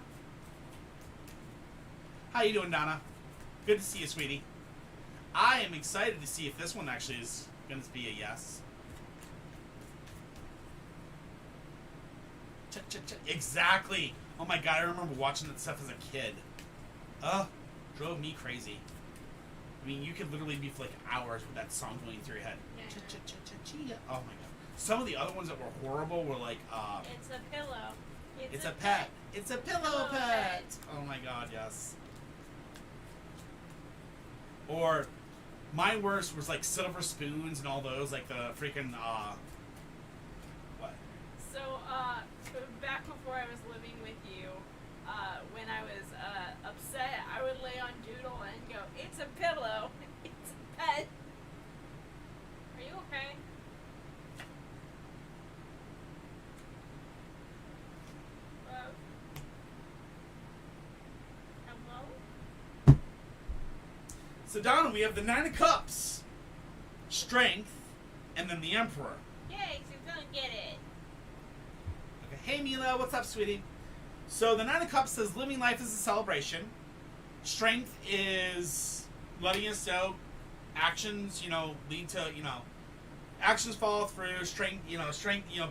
How you doing, Donna? Good to see you, sweetie. I am excited to see if this one actually is going to be a yes. Exactly. Oh my god, I remember watching that stuff as a kid. Drove me crazy. I mean, you could literally be for like hours with that song going through your head. Yeah. Oh my god. Some of the other ones that were horrible were like, It's a pillow. It's a pet. It's a pillow pet. Oh my god, yes. Or my worst was like Silver Spoons and all those, like the freaking what? So, back before I was living with you, when I was upset, I would lay on Doodle and go, "It's a pillow. It's a pet." Are you okay? Hello? So Donna, we have the Nine of Cups, Strength, and then the Emperor. Yay, so don't get it. Okay, hey Mila, what's up, sweetie? So the Nine of Cups says living life is a celebration. Strength is letting us know actions, lead to, actions follow through. Strength,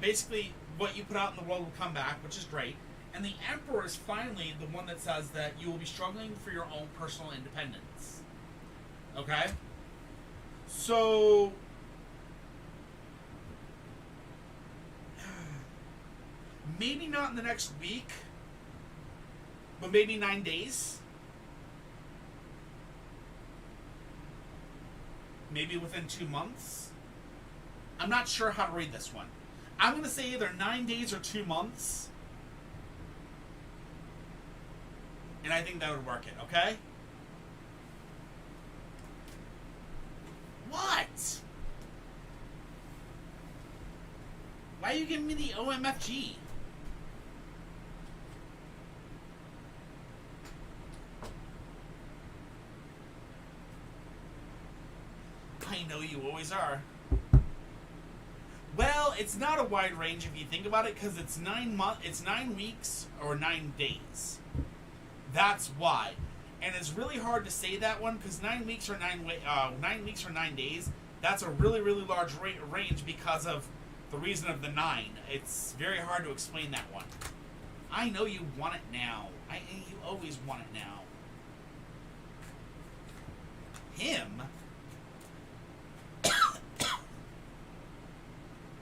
basically what you put out in the world will come back, which is great. And the Emperor is finally the one that says that you will be struggling for your own personal independence. Okay? So maybe not in the next week, but maybe 9 days. Maybe within 2 months. I'm not sure how to read this one. I'm going to say either 9 days or 2 months. And I think that would work it, okay? What? Why are you giving me the OMFG? I know you always are. Well, it's not a wide range if you think about it, because it's 9 weeks or 9 days. That's why, and it's really hard to say that one because 9 weeks or 9 days. That's a really really large range because of the reason of the 9. It's very hard to explain that one. I know you want it now. You always want it now. Him.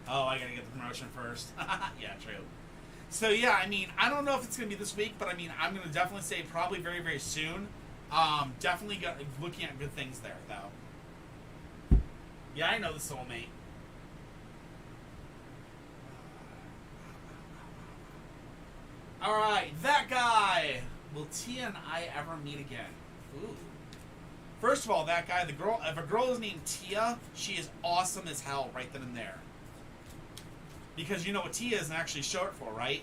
Oh, I gotta get the promotion first. Yeah, true. So yeah, I mean, I don't know if it's gonna be this week, but I mean, I'm gonna definitely say probably very, very soon. Definitely looking at good things there, though. Yeah, I know the soulmate. All right, that guy. Will Tia and I ever meet again? Ooh. First of all, that guy, the girl. If a girl is named Tia, she is awesome as hell right then and there. Because you know what Tia is actually short for, right?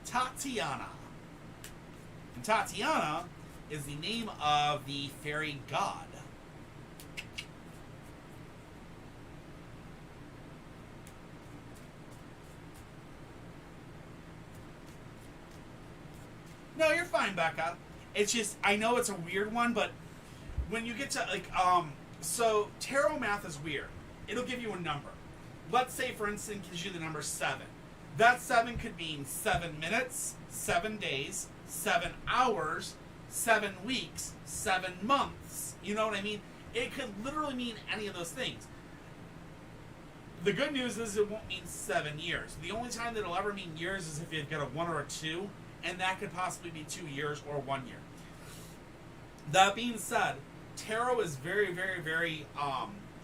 Tatiana. And Tatiana is the name of the fairy god. No, you're fine, Becca. It's just, I know it's a weird one, but when you get to, so tarot math is weird. It'll give you a number. Let's say, for instance, gives you the number 7. That 7 could mean 7 minutes, 7 days, 7 hours, 7 weeks, 7 months. You know what I mean? It could literally mean any of those things. The good news is it won't mean 7 years. The only time that it'll ever mean years is if you've got a 1 or a 2, and that could possibly be 2 years or 1 year. That being said, tarot is very, very, very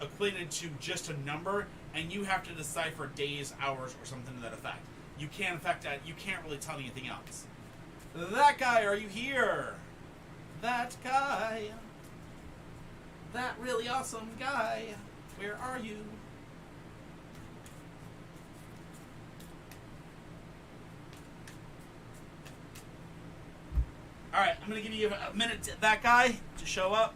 equated to just a number, and you have to decipher days, hours, or something to that effect. You can't affect that. You can't really tell anything else. That guy, are you here? That guy. That really awesome guy. Where are you? Alright, I'm going to give you a minute to that guy to show up.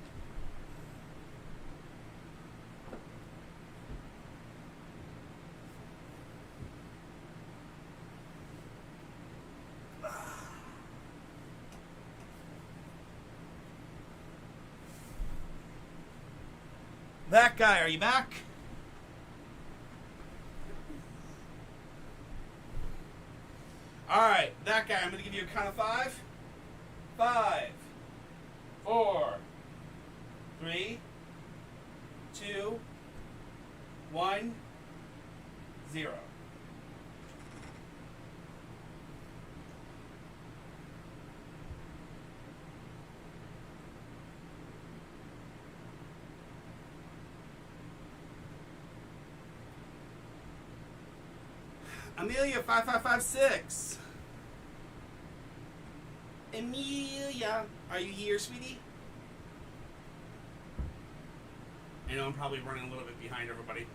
That guy, are you back? Alright, that guy, I'm going to give you a count of 5. 5, 4, 3, 2, 1, 0. Amelia 5556. Amelia, are you here, sweetie? I know I'm probably running a little bit behind everybody.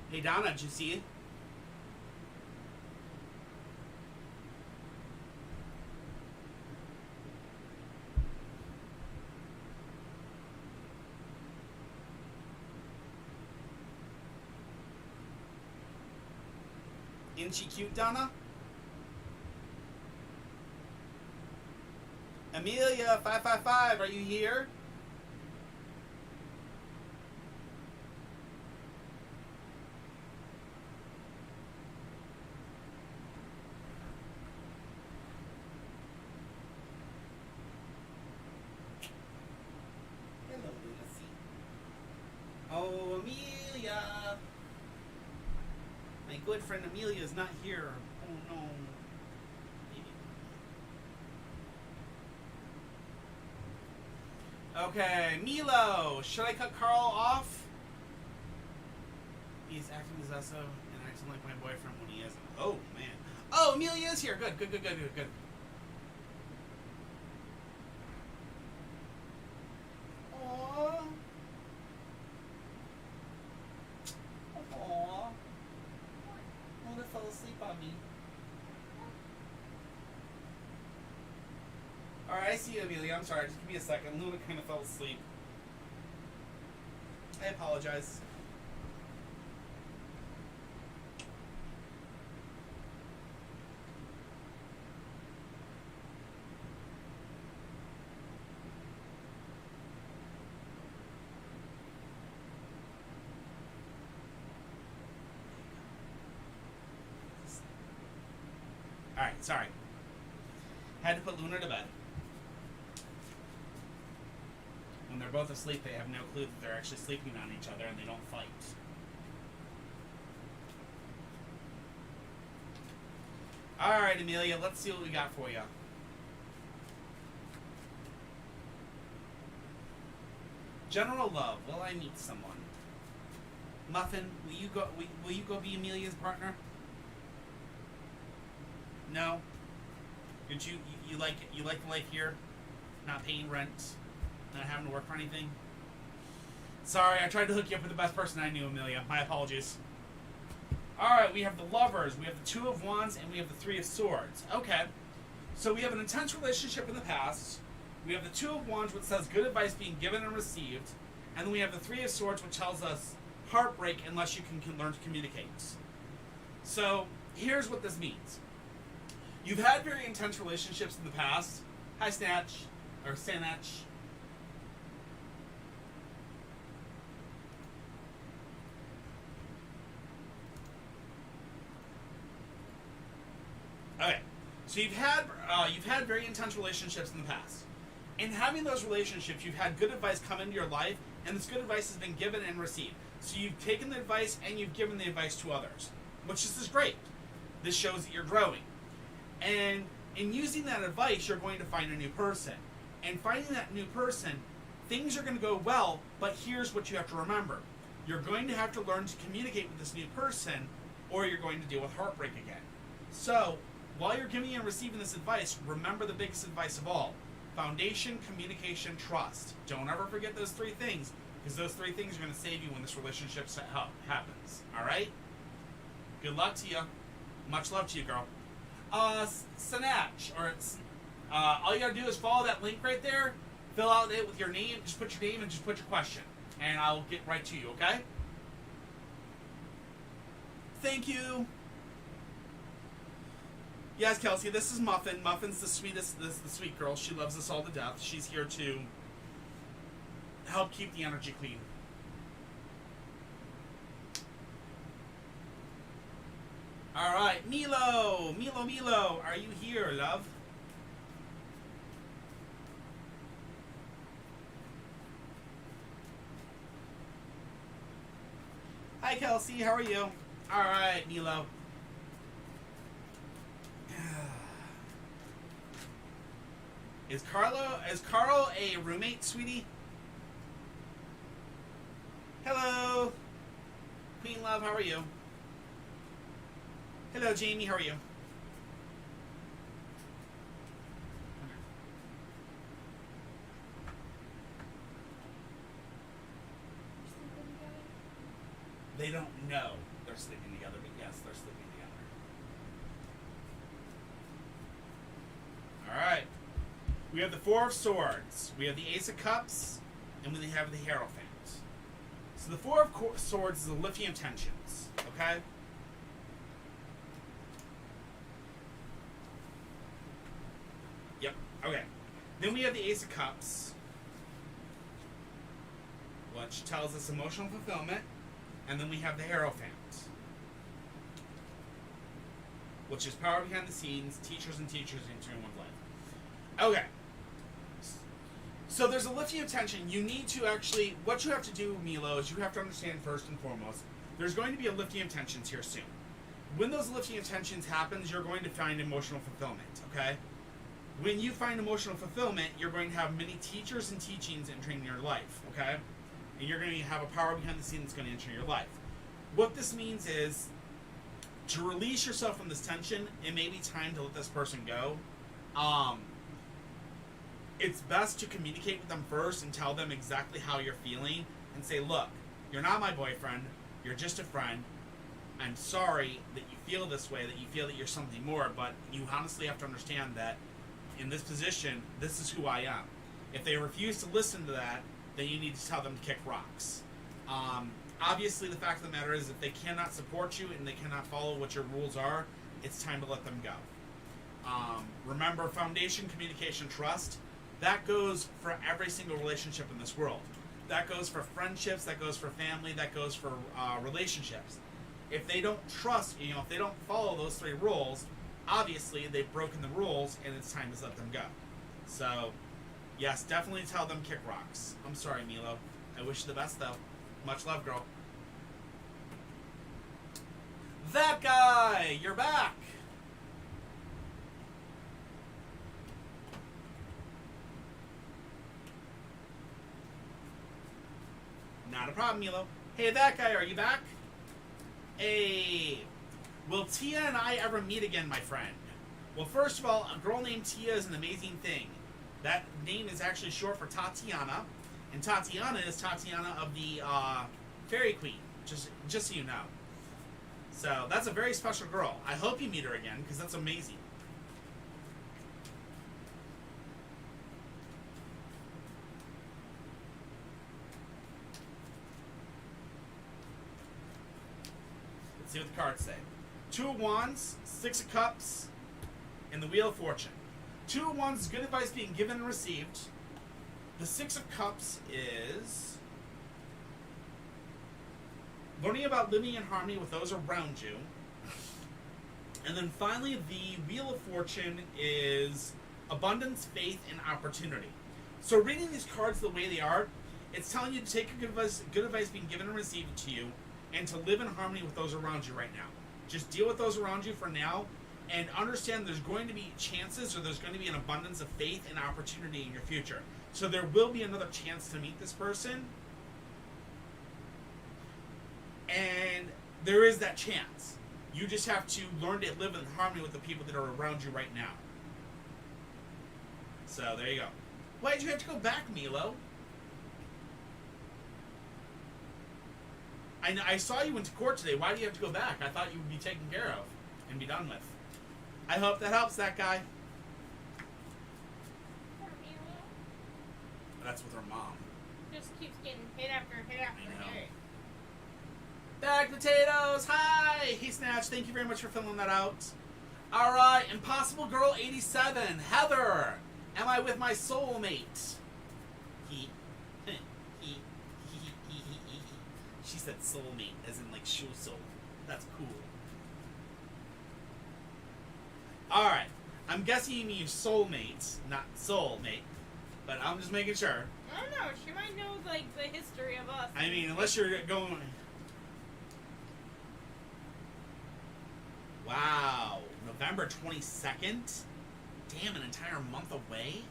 Hey Donna, did you see it? Isn't she cute, Donna? Amelia 555, are you here? Hello, Lucy. Oh, Amelia. My good friend Amelia is not here. Oh no. Okay, Milo. Should I cut Carl off? He's acting possessive and acting like my boyfriend when he isn't. Oh man. Oh, Amelia is here. Good, good, good, good, good, good. Aww. Aww. Mona fell asleep on me. Alright, I see you, Amelia. I'm sorry. Just give me a second. Luna kind of fell asleep. I apologize. Alright, sorry. Had to put Luna to bed. When they're both asleep, they have no clue that they're actually sleeping on each other and they don't fight. Alright, Amelia, let's see what we got for you. General love. Will I meet someone? Muffin, will you go be Amelia's partner? No? Did you like the life here? Not paying rent? Not having to work for anything? Sorry, I tried to hook you up with the best person I knew, Amelia. My apologies. Alright, we have the lovers, we have the Two of Wands, and we have the Three of Swords. Okay. So we have an intense relationship in the past. We have the Two of Wands, which says good advice being given and received. And then we have the Three of Swords, which tells us heartbreak unless you can learn to communicate. So, here's what this means. You've had very intense relationships in the past. Hi, Snatch. Or Sanatch. Okay, so you've had very intense relationships in the past. In having those relationships, you've had good advice come into your life, and this good advice has been given and received. So you've taken the advice and you've given the advice to others, which is great. This shows that you're growing. And in using that advice, you're going to find a new person. And finding that new person, things are going to go well, but here's what you have to remember. You're going to have to learn to communicate with this new person, or you're going to deal with heartbreak again. So, while you're giving and receiving this advice, remember the biggest advice of all. Foundation, communication, trust. Don't ever forget those three things, because those three things are going to save you when this relationship happens. Alright? Good luck to you. Much love to you, girl. Sanatch, or all you gotta do is follow that link right there, fill out it with your name, just put your name and just put your question, and I'll get right to you, okay? Thank you. Yes, Kelsey, this is Muffin. Muffin's the sweetest, the sweet girl. She loves us all to death. She's here to help keep the energy clean. Alright, Milo, are you here, love? Hi, Kelsey, how are you? Alright, Milo. Is Carl a roommate, sweetie? Hello. Queen Love, how are you? Hello, Jamie, how are you? They don't know they're sleeping together, but yes, they're sleeping together. Alright. We have the Four of Swords. We have the Ace of Cups. And we have the Hierophant. So the Four of Swords is the lifting of tensions. Okay? Yep. Okay. Then we have the Ace of Cups, which tells us emotional fulfillment. And then we have the Hierophant, which is power behind the scenes, teachers entering one's life. Okay. So there's a lifting of tension. You need to actually, what you have to do, Milo, is you have to understand first and foremost, there's going to be a lifting of tensions here soon. When those lifting of tensions happens, you're going to find emotional fulfillment, okay? When you find emotional fulfillment, you're going to have many teachers and teachings entering your life, okay? And you're going to have a power behind the scenes that's going to enter your life. What this means is, to release yourself from this tension, it may be time to let this person go. It's best to communicate with them first and tell them exactly how you're feeling and say, look, you're not my boyfriend, you're just a friend. I'm sorry that you feel this way, that you feel that you're something more, but you honestly have to understand that in this position, this is who I am. If they refuse to listen to that, then you need to tell them to kick rocks. Obviously, the fact of the matter is, if they cannot support you and they cannot follow what your rules are, it's time to let them go. Remember, foundation, communication, trust, that goes for every single relationship in this world. That goes for friendships, that goes for family, that goes for relationships. If they don't trust, if they don't follow those 3 rules, obviously they've broken the rules and it's time to let them go. So, yes, definitely tell them kick rocks. I'm sorry, Milo. I wish you the best, though. Much love, girl. That guy! You're back! Not a problem, Milo. Hey, that guy, are you back? Hey. Will Tia and I ever meet again, my friend? Well, first of all, a girl named Tia is an amazing thing. That name is actually short for Tatiana. And Tatiana is Tatiana of the Fairy Queen. Just so you know. So, that's a very special girl. I hope you meet her again, because that's amazing. Let's see what the cards say. 2 of Wands, 6 of Cups, and the Wheel of Fortune. 2 of Wands is good advice being given and received. The 6 of Cups is learning about living in harmony with those around you. And then finally, the Wheel of Fortune is abundance, faith, and opportunity. So reading these cards the way they are, it's telling you to take good advice being given and received to you, and to live in harmony with those around you right now. Just deal with those around you for now, and understand there's going to be chances, or there's going to be an abundance of faith and opportunity in your future. So there will be another chance to meet this person, and there is that chance. You just have to learn to live in harmony with the people that are around you right now. So there you go. Why did you have to go back, Milo? I saw you went to court today. Why do you have to go back? I thought you would be taken care of and be done with. I hope that helps that guy. That's with her mom. Just keeps getting hit after hit after hit. Bag potatoes, hi! Hey Snatch, thank you very much for filling that out. Alright, Impossible Girl 87, Heather! Am I with my soulmate? She said soulmate, as in like shoe soul. That's cool. Alright, I'm guessing you mean soulmate, not soulmate. But I'm just making sure. I don't know, she might know like the history of us. I mean, unless you're going... Wow, November 22nd? Damn, an entire month away?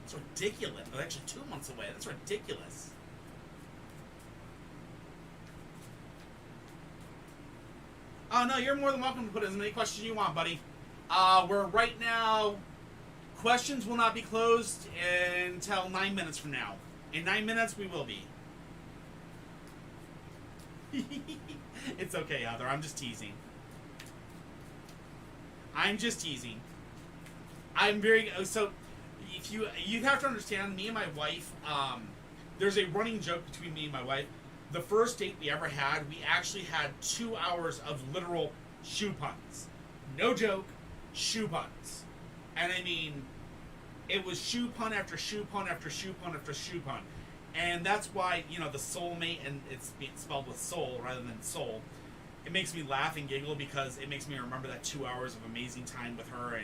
That's ridiculous. Well, actually 2 months away. That's ridiculous. Oh, no, you're more than welcome to put as many questions you want, buddy. We're right now... Questions will not be closed until 9 minutes from now. In 9 minutes, we will be. It's okay, Heather. I'm just teasing. I'm just teasing. I'm very... So, if you have to understand, me and my wife, there's a running joke between me and my wife. The first date we ever had, we actually had 2 hours of literal shoe puns. No joke, shoe puns. And I mean, it was shoe pun after shoe pun after shoe pun after shoe pun. And that's why, the soulmate, and it's spelled with soul rather than soul, it makes me laugh and giggle because it makes me remember that 2 hours of amazing time with her.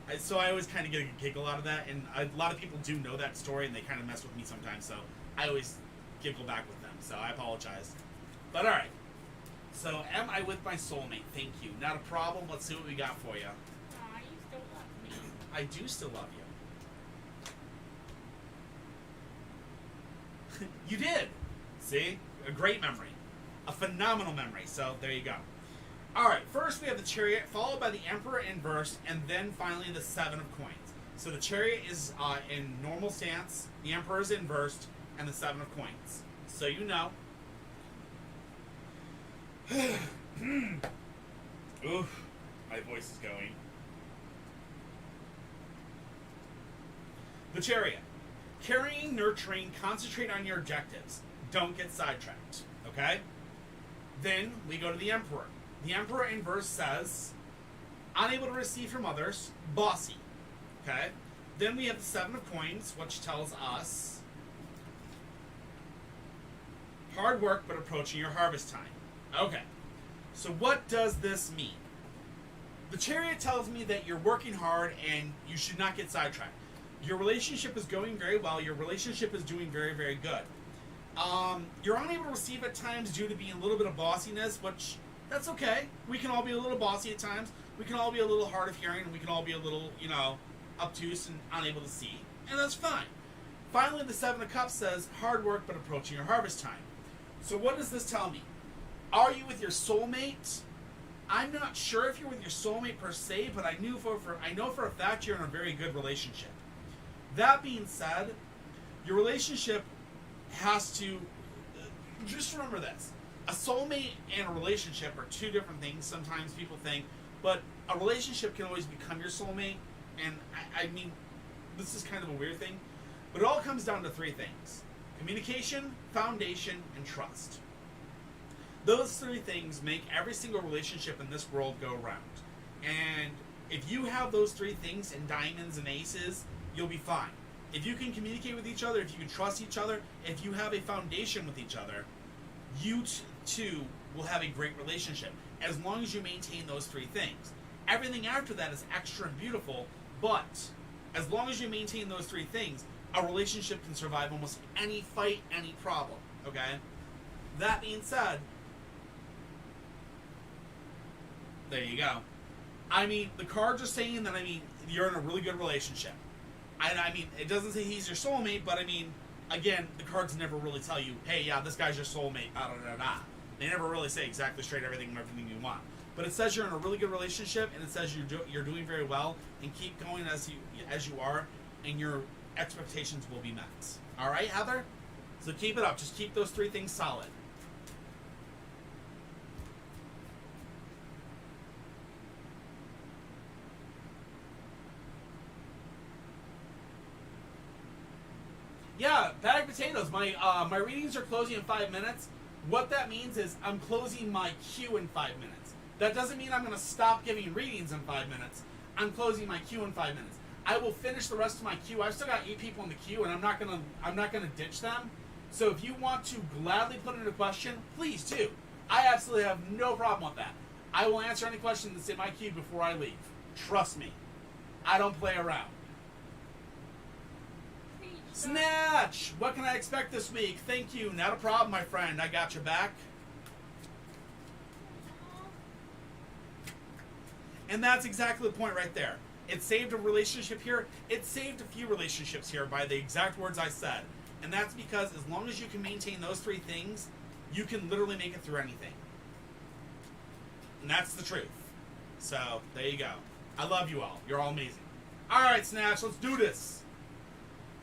And so I always kind of get a giggle out of that. And a lot of people do know that story, and they kind of mess with me sometimes. So I always giggle back with them. So I apologize. But all right. So am I with my soulmate? Thank you. Not a problem. Let's see what we got for you. Aw, you still love me. I do still love you. You did. See? A great memory. A phenomenal memory. So there you go. Alright, first we have the Chariot, followed by the Emperor inverse, and then finally the Seven of Coins. So the Chariot is in normal stance, the Emperor is inversed, and the Seven of Coins. So you know. Oof. My voice is going. The Chariot. Carrying, nurturing, concentrate on your objectives. Don't get sidetracked. Okay? Then we go to the Emperor. The Emperor in verse says, unable to receive from others, bossy. Okay? Then we have the Seven of Coins, which tells us hard work but approaching your harvest time. Okay. So what does this mean? The Chariot tells me that you're working hard and you should not get sidetracked. Your relationship is going very well. Your relationship is doing very, very good. You're unable to receive at times due to being a little bit of bossiness, which, that's okay. We can all be a little bossy at times. We can all be a little hard of hearing, and we can all be a little, obtuse and unable to see. And that's fine. Finally, the Seven of Cups says, hard work but approaching your harvest time. So what does this tell me? Are you with your soulmate? I'm not sure if you're with your soulmate per se, but I know for a fact you're in a very good relationship. That being said, your relationship has to, just remember this. A soulmate and a relationship are two different things, sometimes people think, but a relationship can always become your soulmate, and I mean, this is kind of a weird thing, but it all comes down to three things. Communication, foundation, and trust. Those three things make every single relationship in this world go round. And if you have those three things in diamonds and aces, you'll be fine. If you can communicate with each other, if you can trust each other, if you have a foundation with each other, you two will have a great relationship, as long as you maintain those three things. Everything after that is extra and beautiful, but as long as you maintain those three things, a relationship can survive almost any fight, any problem, okay? That being said, there you go. I mean, the cards are saying that, you're in a really good relationship. I mean, it doesn't say he's your soulmate, but again, the cards never really tell you, hey, yeah, this guy's your soulmate, They never really say exactly straight everything you want. But it says you're in a really good relationship, and it says you're doing very well, and keep going as you are, and your expectations will be met. All right, Heather? So keep it up. Just keep those three things solid. Yeah, bag potatoes. My readings are closing in 5 minutes. What that means is I'm closing my queue in 5 minutes. That doesn't mean I'm going to stop giving readings in 5 minutes. I'm closing my queue in 5 minutes. I will finish the rest of my queue. I've still got 8 people in the queue, and I'm not gonna ditch them. So if you want to gladly put in a question, please do. I absolutely have no problem with that. I will answer any question that's in my queue before I leave. Trust me. I don't play around. Snatch! What can I expect this week? Thank you. Not a problem, my friend. I got your back. And that's exactly the point right there. It saved a relationship here. It saved a few relationships here by the exact words I said. And that's because as long as you can maintain those three things, you can literally make it through anything. And that's the truth. So, there you go. I love you all. You're all amazing. Alright, Snatch, let's do this.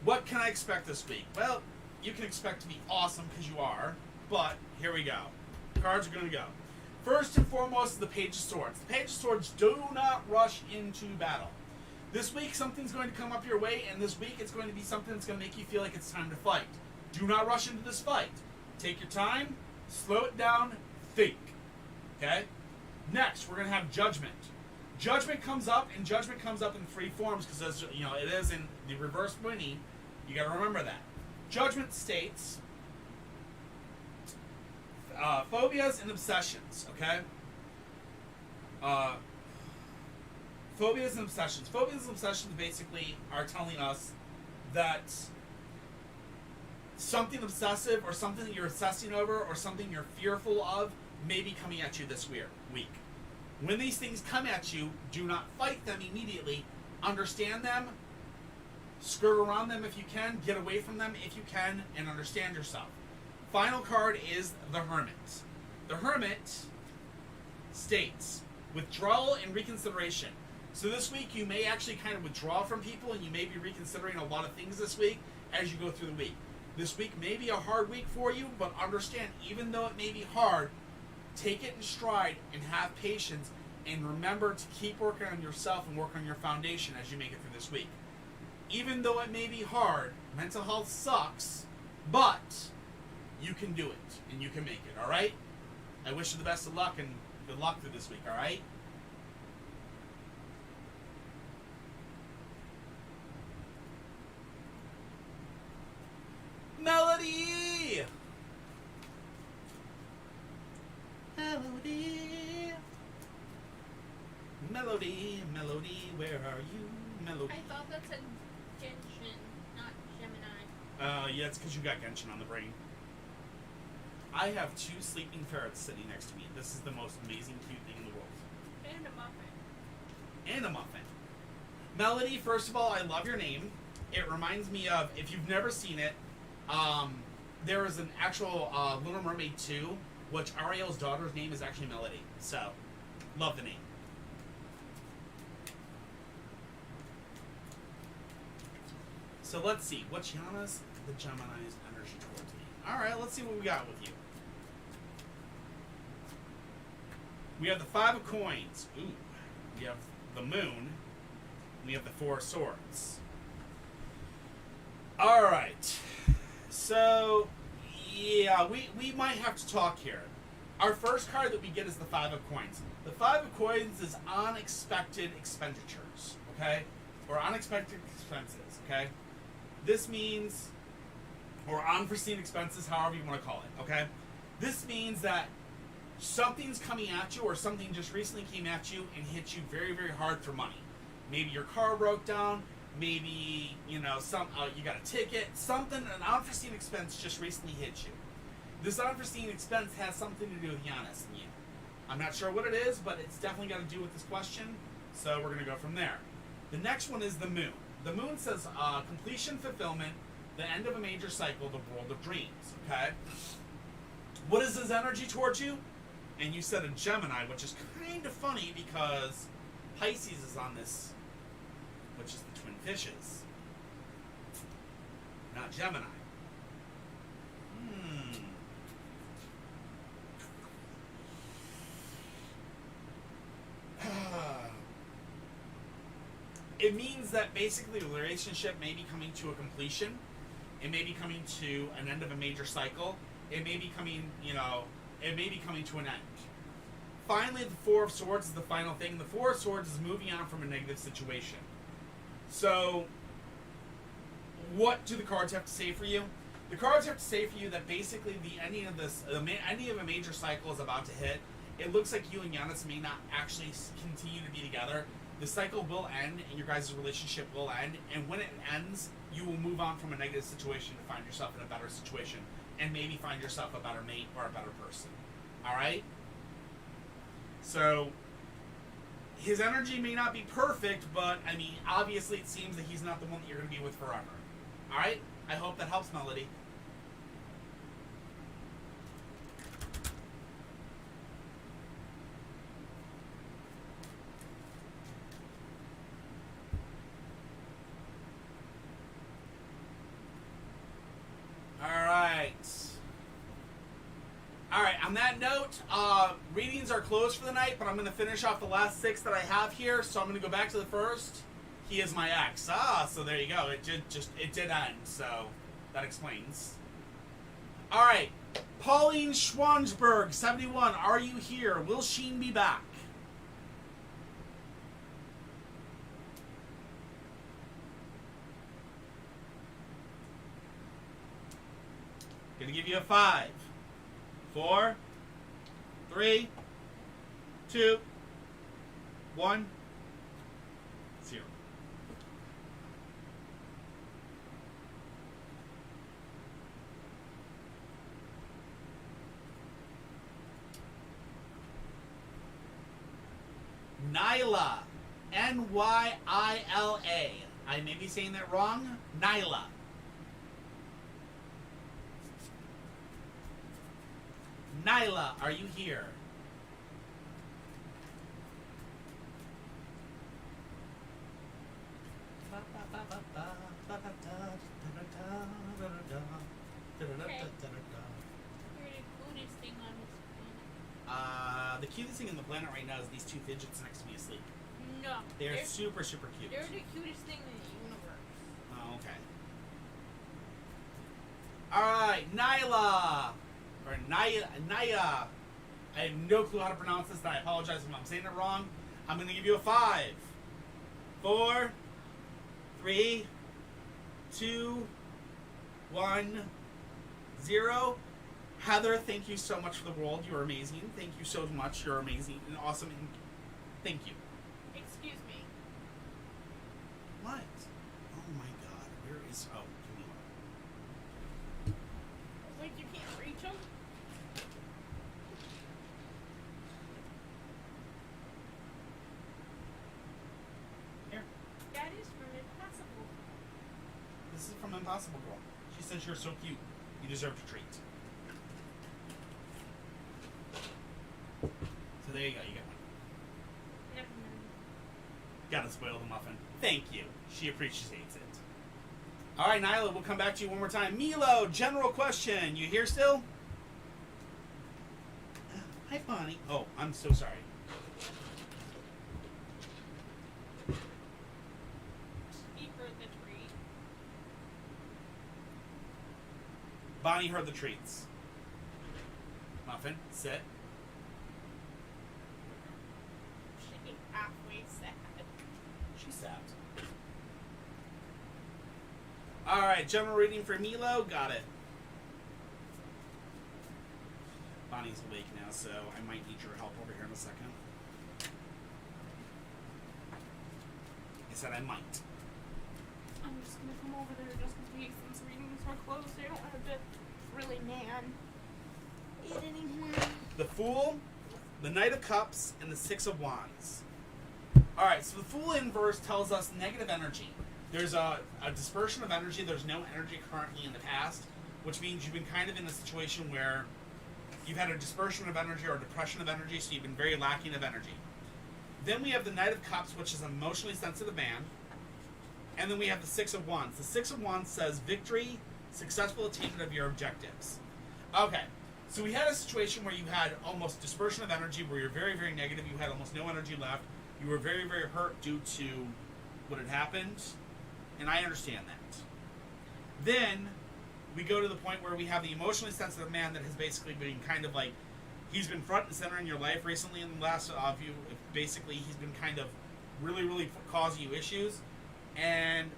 What can I expect this week? Well, you can expect to be awesome because you are. But, here we go. Cards are going to go. First and foremost, the Page of Swords. The Page of Swords, do not rush into battle. This week, something's going to come up your way, and this week it's going to be something that's going to make you feel like it's time to fight. Do not rush into this fight. Take your time, slow it down, think. Okay? Next, we're going to have Judgment. Judgment comes up in three forms, because it is in the reverse Winnie. You got to remember that. Judgment states phobias and obsessions, okay? Phobias and obsessions. Phobias and obsessions basically are telling us that something obsessive or something that you're obsessing over or something you're fearful of may be coming at you this week. When these things come at you, do not fight them immediately. Understand them, skirt around them if you can, get away from them if you can, and understand yourself. Final card is the Hermit. The Hermit states withdrawal and reconsideration. So this week you may actually kind of withdraw from people and you may be reconsidering a lot of things this week as you go through the week. This week may be a hard week for you, but understand, even though it may be hard, take it in stride and have patience, and remember to keep working on yourself and work on your foundation as you make it through this week. even though it may be hard, mental health sucks, but you can do it and you can make it, all right? I wish you the best of luck and good luck through this week, all right? Melody! Melody! Melody, Melody, where are you? Melody. I thought that said Genshin, not Gemini. Yeah, it's because you got Genshin on the brain. I have 2 sleeping ferrets sitting next to me. This is the most amazing, cute thing in the world. And a muffin. And a muffin. Melody, first of all, I love your name. It reminds me of, if you've never seen it, there is an actual Little Mermaid 2, which Ariel's daughter's name is actually Melody. So, love the name. So let's see. What's Yana's, the Gemini's energy towards me? Alright, let's see what we got with you. We have the 5 of coins. Ooh. We have the moon. We have the 4 of swords. Alright. So, yeah, we might have to talk here. Our first card that we get is the 5 of coins. The 5 of coins is unexpected expenditures, okay? Or unexpected expenses, okay? This means, or unforeseen expenses, however you want to call it, okay? This means that something's coming at you, or something just recently came at you and hit you very, very hard for money. Maybe your car broke down, maybe, you know, you got a ticket, something, an unforeseen expense just recently hit you. This unforeseen expense has something to do with Giannis and you. I'm not sure what it is, but it's definitely got to do with this question, so we're going to go from there. The next one is the moon. The moon says completion, fulfillment, the end of a major cycle, the world of dreams, okay? What is his energy towards you? And you said a Gemini, which is kind of funny because Pisces is on this, which is the twin fishes, not Gemini. It means that basically the relationship may be coming to a completion. It may be coming to an end of a major cycle. It may be coming, it may be coming to an end. Finally, the 4 of Swords is the final thing. The 4 of Swords is moving on from a negative situation. So, what do the cards have to say for you? The cards have to say for you that basically the ending of ending of a major cycle is about to hit. It looks like you and Giannis may not actually continue to be together. The cycle will end, and your guys' relationship will end. And when it ends, you will move on from a negative situation to find yourself in a better situation, and maybe find yourself a better mate or a better person. All right. So, his energy may not be perfect, but, I mean, obviously it seems that he's not the one that you're going to be with forever. Alright? I hope that helps, Melody. Alright, on that note, readings are closed for the night, but I'm going to finish off the last 6 that I have here, so I'm going to go back to the first. He is my ex. So there you go. It did end, so that explains. Alright, Pauline Schwansberg, 71, are you here? Will Sheen be back? Gonna give you a 5. 4, 3, 2, 1, 0. Nyla. N-Y-I-L-A. I may be saying that wrong. Nyla. Nyla, are you here? The cutest thing on the planet right now is these 2 fidgets next to me asleep. No. They're super, super cute. They're the cutest thing in the universe. right, Nyla. Or Naya. I have no clue how to pronounce this, and I apologize if I'm saying it wrong. I'm going to give you a 5, 4, 3, 2, 1, 0. Heather, thank you so much for the world. You're amazing. Thank you so much. You're amazing and awesome. And thank you. Excuse me. What? Oh my God. Where is... Oh, Camila. Like you can't reach them? Here. That is from Impossible. This is from Impossible Girl. She says you're so cute. You deserve a treat. So there you go. You got one. Never mind. Gotta spoil the muffin. Thank you. She appreciates it. All right, Nyla, we'll come back to you one more time. Milo, general question. You here still? Hi, Bonnie. Oh, I'm so sorry. He heard the tree. Bonnie heard the treats. Muffin, sit. She halfway sad. She sat. All right, general reading for Milo. Got it. Bonnie's awake now, so I might need your help over here in a second. I said I might. I'm just gonna come over there just in case since readings are closed. I don't have to really it anymore. The Fool, the Knight of Cups, and the Six of Wands. All right, so the Fool inverse tells us negative energy. There's a dispersion of energy. There's no energy currently in the past, which means you've been kind of in a situation where you've had a dispersion of energy or a depression of energy, so you've been very lacking of energy. Then we have the Knight of Cups, which is an emotionally sensitive man. And then we have the Six of Wands. The Six of Wands says victory, successful attainment of your objectives. Okay, so we had a situation where you had almost dispersion of energy, where you're very, very negative. You had almost no energy left. You were very, very hurt due to what had happened. And I understand that. Then we go to the point where we have the emotionally sensitive man that has basically been kind of like, he's been front and center in your life recently in the last few, basically he's been kind of really, really causing you issues. And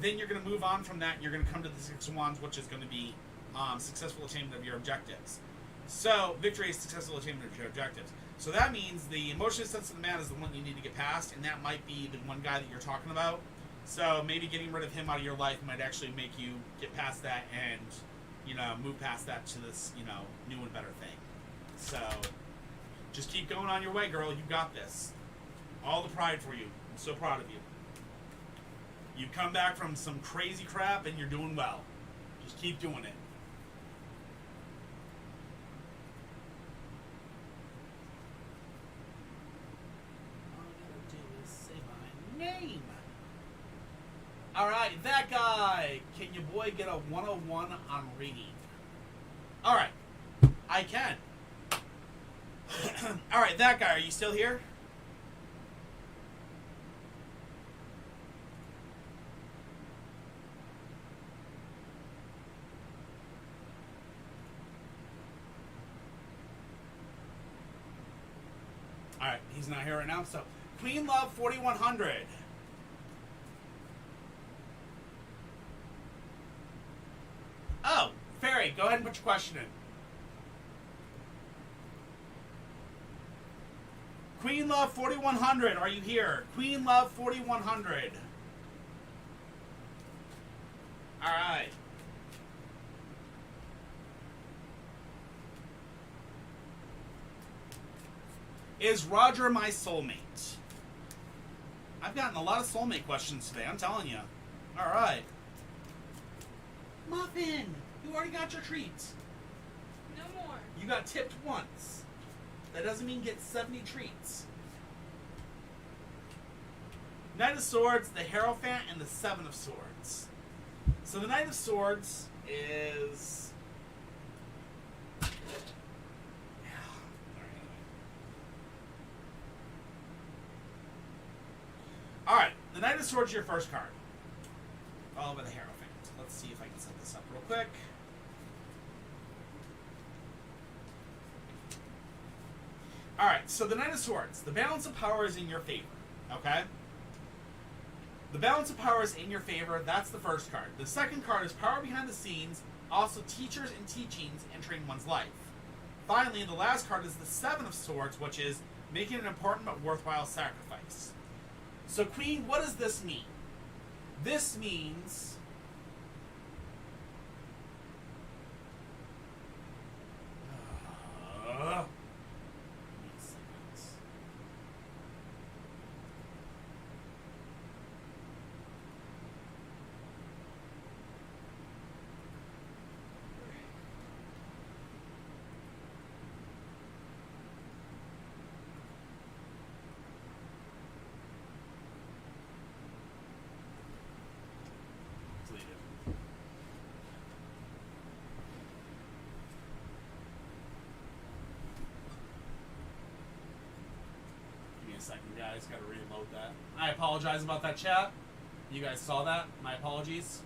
then you're going to move on from that and you're going to come to the Six of Wands, which is going to be successful attainment of your objectives. So victory is successful attainment of your objectives. So that means the emotionally sensitive man is the one you need to get past, and that might be the one guy that you're talking about. So maybe getting rid of him out of your life might actually make you get past that and, move past that to this, new and better thing. So just keep going on your way, girl. You got this. All the pride for you. I'm so proud of you. You've come back from some crazy crap and you're doing well. Just keep doing it. All I gotta do is say my name. Alright, that guy. Can your boy get a 101 on reading? Alright, I can. Alright, that guy, are you still here? Alright, he's not here right now, so Queen Love 4100. Oh, Fairy, go ahead and put your question in. Queen Love 4100, are you here? Queen Love 4100. Alright. Is Roger my soulmate? I've gotten a lot of soulmate questions today, I'm telling you. Alright. Muffin, you already got your treats. No more. You got tipped once. That doesn't mean get 70 treats. Knight of Swords, the Hierophant, and the Seven of Swords. So the Knight of Swords is... Alright, the Knight of Swords is your first card. Followed by the Hierophant. Let's see if I can set this up real quick. Alright, so the Knight of Swords. The balance of power is in your favor. Okay? The balance of power is in your favor. That's the first card. The second card is power behind the scenes, also teachers and teachings entering one's life. Finally, the last card is the Seven of Swords, which is making an important but worthwhile sacrifice. So, Queen, what does this mean? This means... second, guys. Got to reload that. I apologize about that, chat. You guys saw that. My apologies.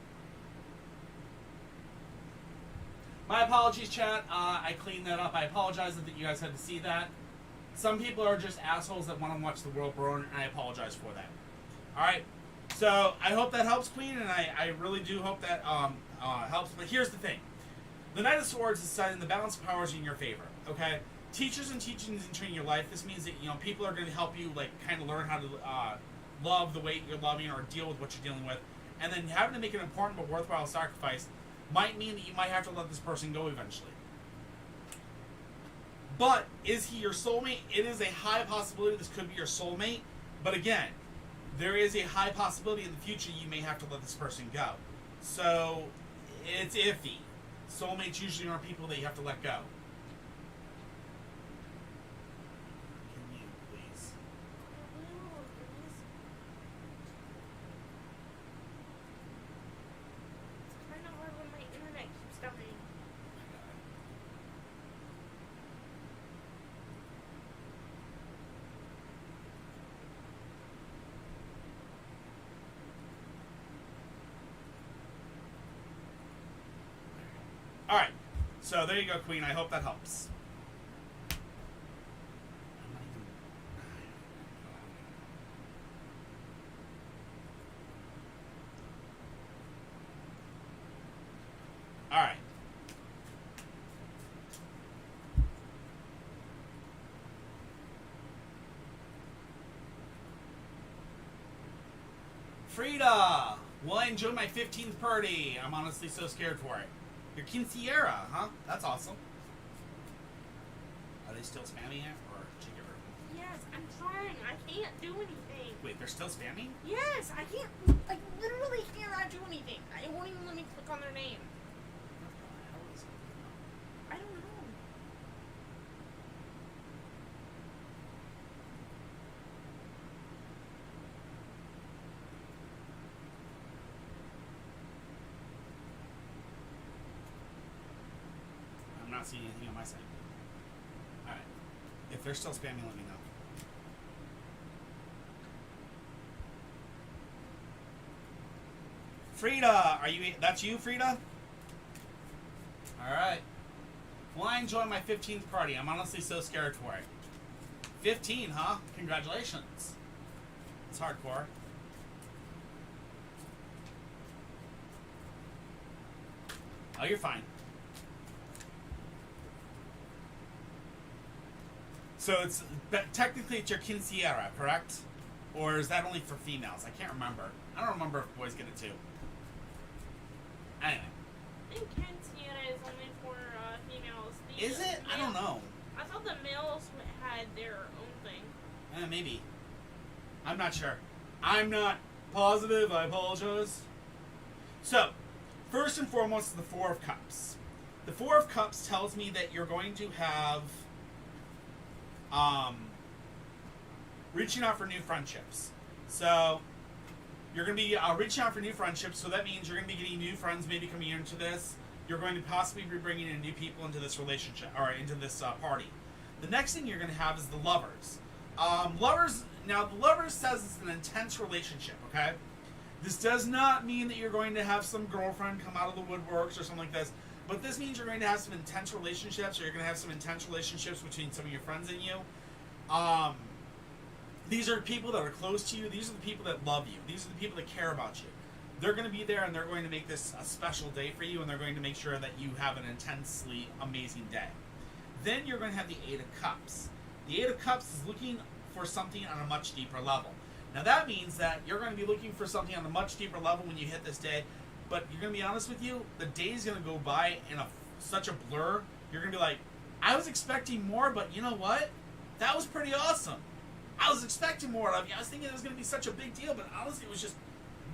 My apologies, chat. I cleaned that up. I apologize that you guys had to see that. Some people are just assholes that want to watch the world burn, and I apologize for that. Alright. So, I hope that helps, Queen, and I really do hope that helps. But here's the thing. The Knight of Swords is setting the balance of powers in your favor, okay? Teachers and teachings entering your life. This means that people are going to help you kind of learn how to love the way you're loving or deal with what you're dealing with, and then having to make an important but worthwhile sacrifice might mean that you might have to let this person go eventually. But is he your soulmate? It is a high possibility this could be your soulmate, but again, there is a high possibility in the future you may have to let this person go. So it's iffy. Soulmates usually aren't people that you have to let go. Alright, so there you go, Queen. I hope that helps. Alright. Frida! Will I enjoy my 15th party? I'm honestly so scared for it. Your quinceañera, huh? That's awesome. Are they still spamming it, or did you get rid of them? Yes, I'm trying. I can't do anything. Wait, they're still spamming? Yes, I can't. I literally cannot do anything. It won't even let me click on their name. What the hell is it? I don't know. I'm not seeing anything on my side. Alright. If they're still spamming, let me know. Frida! Are you... That's you, Frida? Alright. Well, I enjoy my 15th party. I'm honestly so scared for it. 15, huh? Congratulations. It's hardcore. Oh, you're fine. So it's technically it's your quinceañera, correct? Or is that only for females? I can't remember. I don't remember if boys get it too. Anyway. I think quinceañera is only for females. Is it? I don't know. I thought the males had their own thing. Maybe. I'm not sure. I'm not positive. I apologize. So, first and foremost is the Four of Cups. The Four of Cups tells me that you're going to have reaching out for new friendships. So you're going to be reaching out for new friendships, so that means you're going to be getting new friends maybe coming into this. You're going to possibly be bringing in new people into this relationship, or into this party. The next thing you're going to have is the Lovers. Now the Lovers says it's an intense relationship, okay? This does not mean that you're going to have some girlfriend come out of the woodworks or something like this, but this means you're going to have some intense relationships, or you're going to have some intense relationships between some of your friends and you. These are people that are close to you. These are the people that love you. These are the people that care about you. They're going to be there, and they're going to make this a special day for you, and they're going to make sure that you have an intensely amazing day. Then you're going to have the Eight of Cups. The Eight of Cups is looking for something on a much deeper level. Now that means that you're going to be looking for something on a much deeper level when you hit this day, but you're going to be honest with you, the day is going to go by in such a blur. You're going to be like, I was expecting more, but you know what? That was pretty awesome. I was expecting more of you. I was thinking it was going to be such a big deal, but honestly it was just,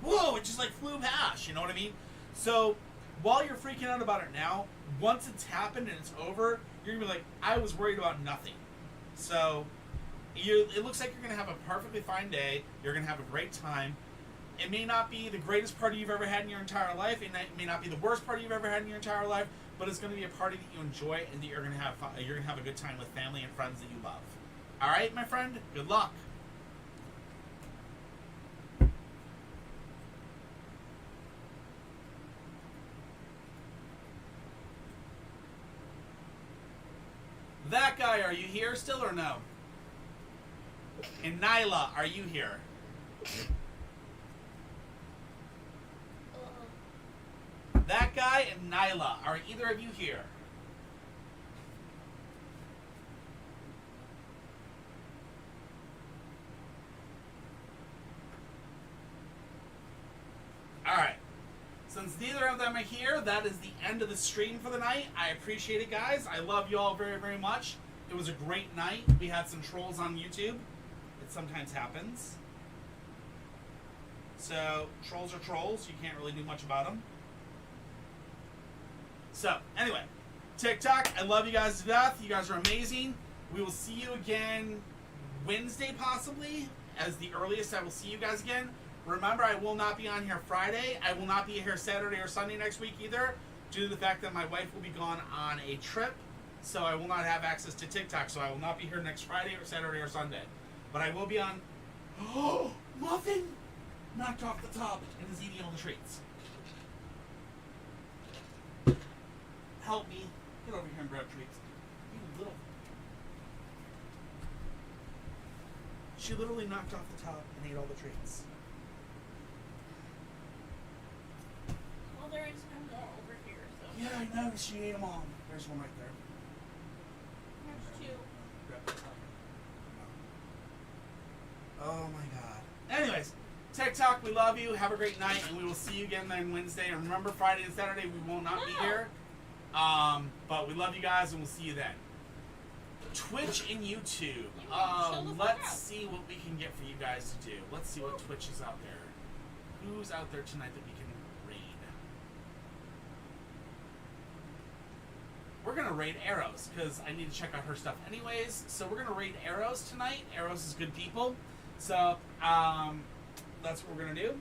whoa, it just like flew past, you know what I mean? So while you're freaking out about it now, once it's happened and it's over, you're going to be like, I was worried about nothing. So it looks like you're going to have a perfectly fine day. You're going to have a great time. It may not be the greatest party you've ever had in your entire life. It may not be the worst party you've ever had in your entire life, but it's going to be a party that you enjoy and that you're going to have fun, you're going to have a good time with family and friends that you love. All right, my friend? Good luck. That guy, are you here still or no? And Nyla, are you here? That guy and Nyla, are either of you here? Alright. Since neither of them are here, that is the end of the stream for the night. I appreciate it, guys. I love you all very, very much. It was a great night. We had some trolls on YouTube. It sometimes happens. So, trolls are trolls. You can't really do much about them. So, anyway. TikTok, I love you guys to death. You guys are amazing. We will see you again Wednesday, possibly. As the earliest I will see you guys again. Remember, I will not be on here Friday. I will not be here Saturday or Sunday next week either, due to the fact that my wife will be gone on a trip. So I will not have access to TikTok. So I will not be here next Friday or Saturday or Sunday. But I will be on... Oh, Muffin knocked off the top and is eating all the treats. Help me. Get over here and grab treats. You little... She literally knocked off the top and ate all the treats. Well, there is no more over here, so. Yeah, I know. She ate them all. There's one right there. There's two. Grab the top. Oh my god. Anyways, TikTok, we love you. Have a great night, and we will see you again then Wednesday. And remember, Friday and Saturday we will not be here. But we love you guys, and we'll see you then. Twitch and YouTube. Let's see what we can get for you guys to do. Let's see what Twitch is out there. Who's out there tonight that we can raid? We're gonna raid Arrows because I need to check out her stuff anyways. So we're gonna raid Arrows tonight. Arrows is good people. So that's what we're gonna do.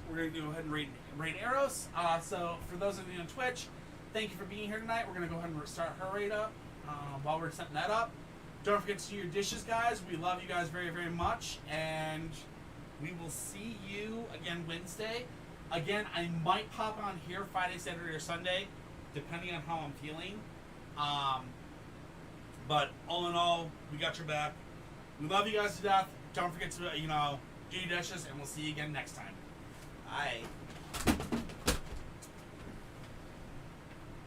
We're gonna go ahead and raid Arrows. So for those of you on Twitch, thank you for being here tonight. We're gonna go ahead and start her raid up while we're setting that up. Don't forget to do your dishes, guys. We love you guys very, very much, and we will see you again Wednesday. Again, I might pop on here Friday, Saturday, or Sunday, depending on how I'm feeling. But all in all, we got your back. We love you guys to death. Don't forget to, do your dishes, and we'll see you again next time. Bye.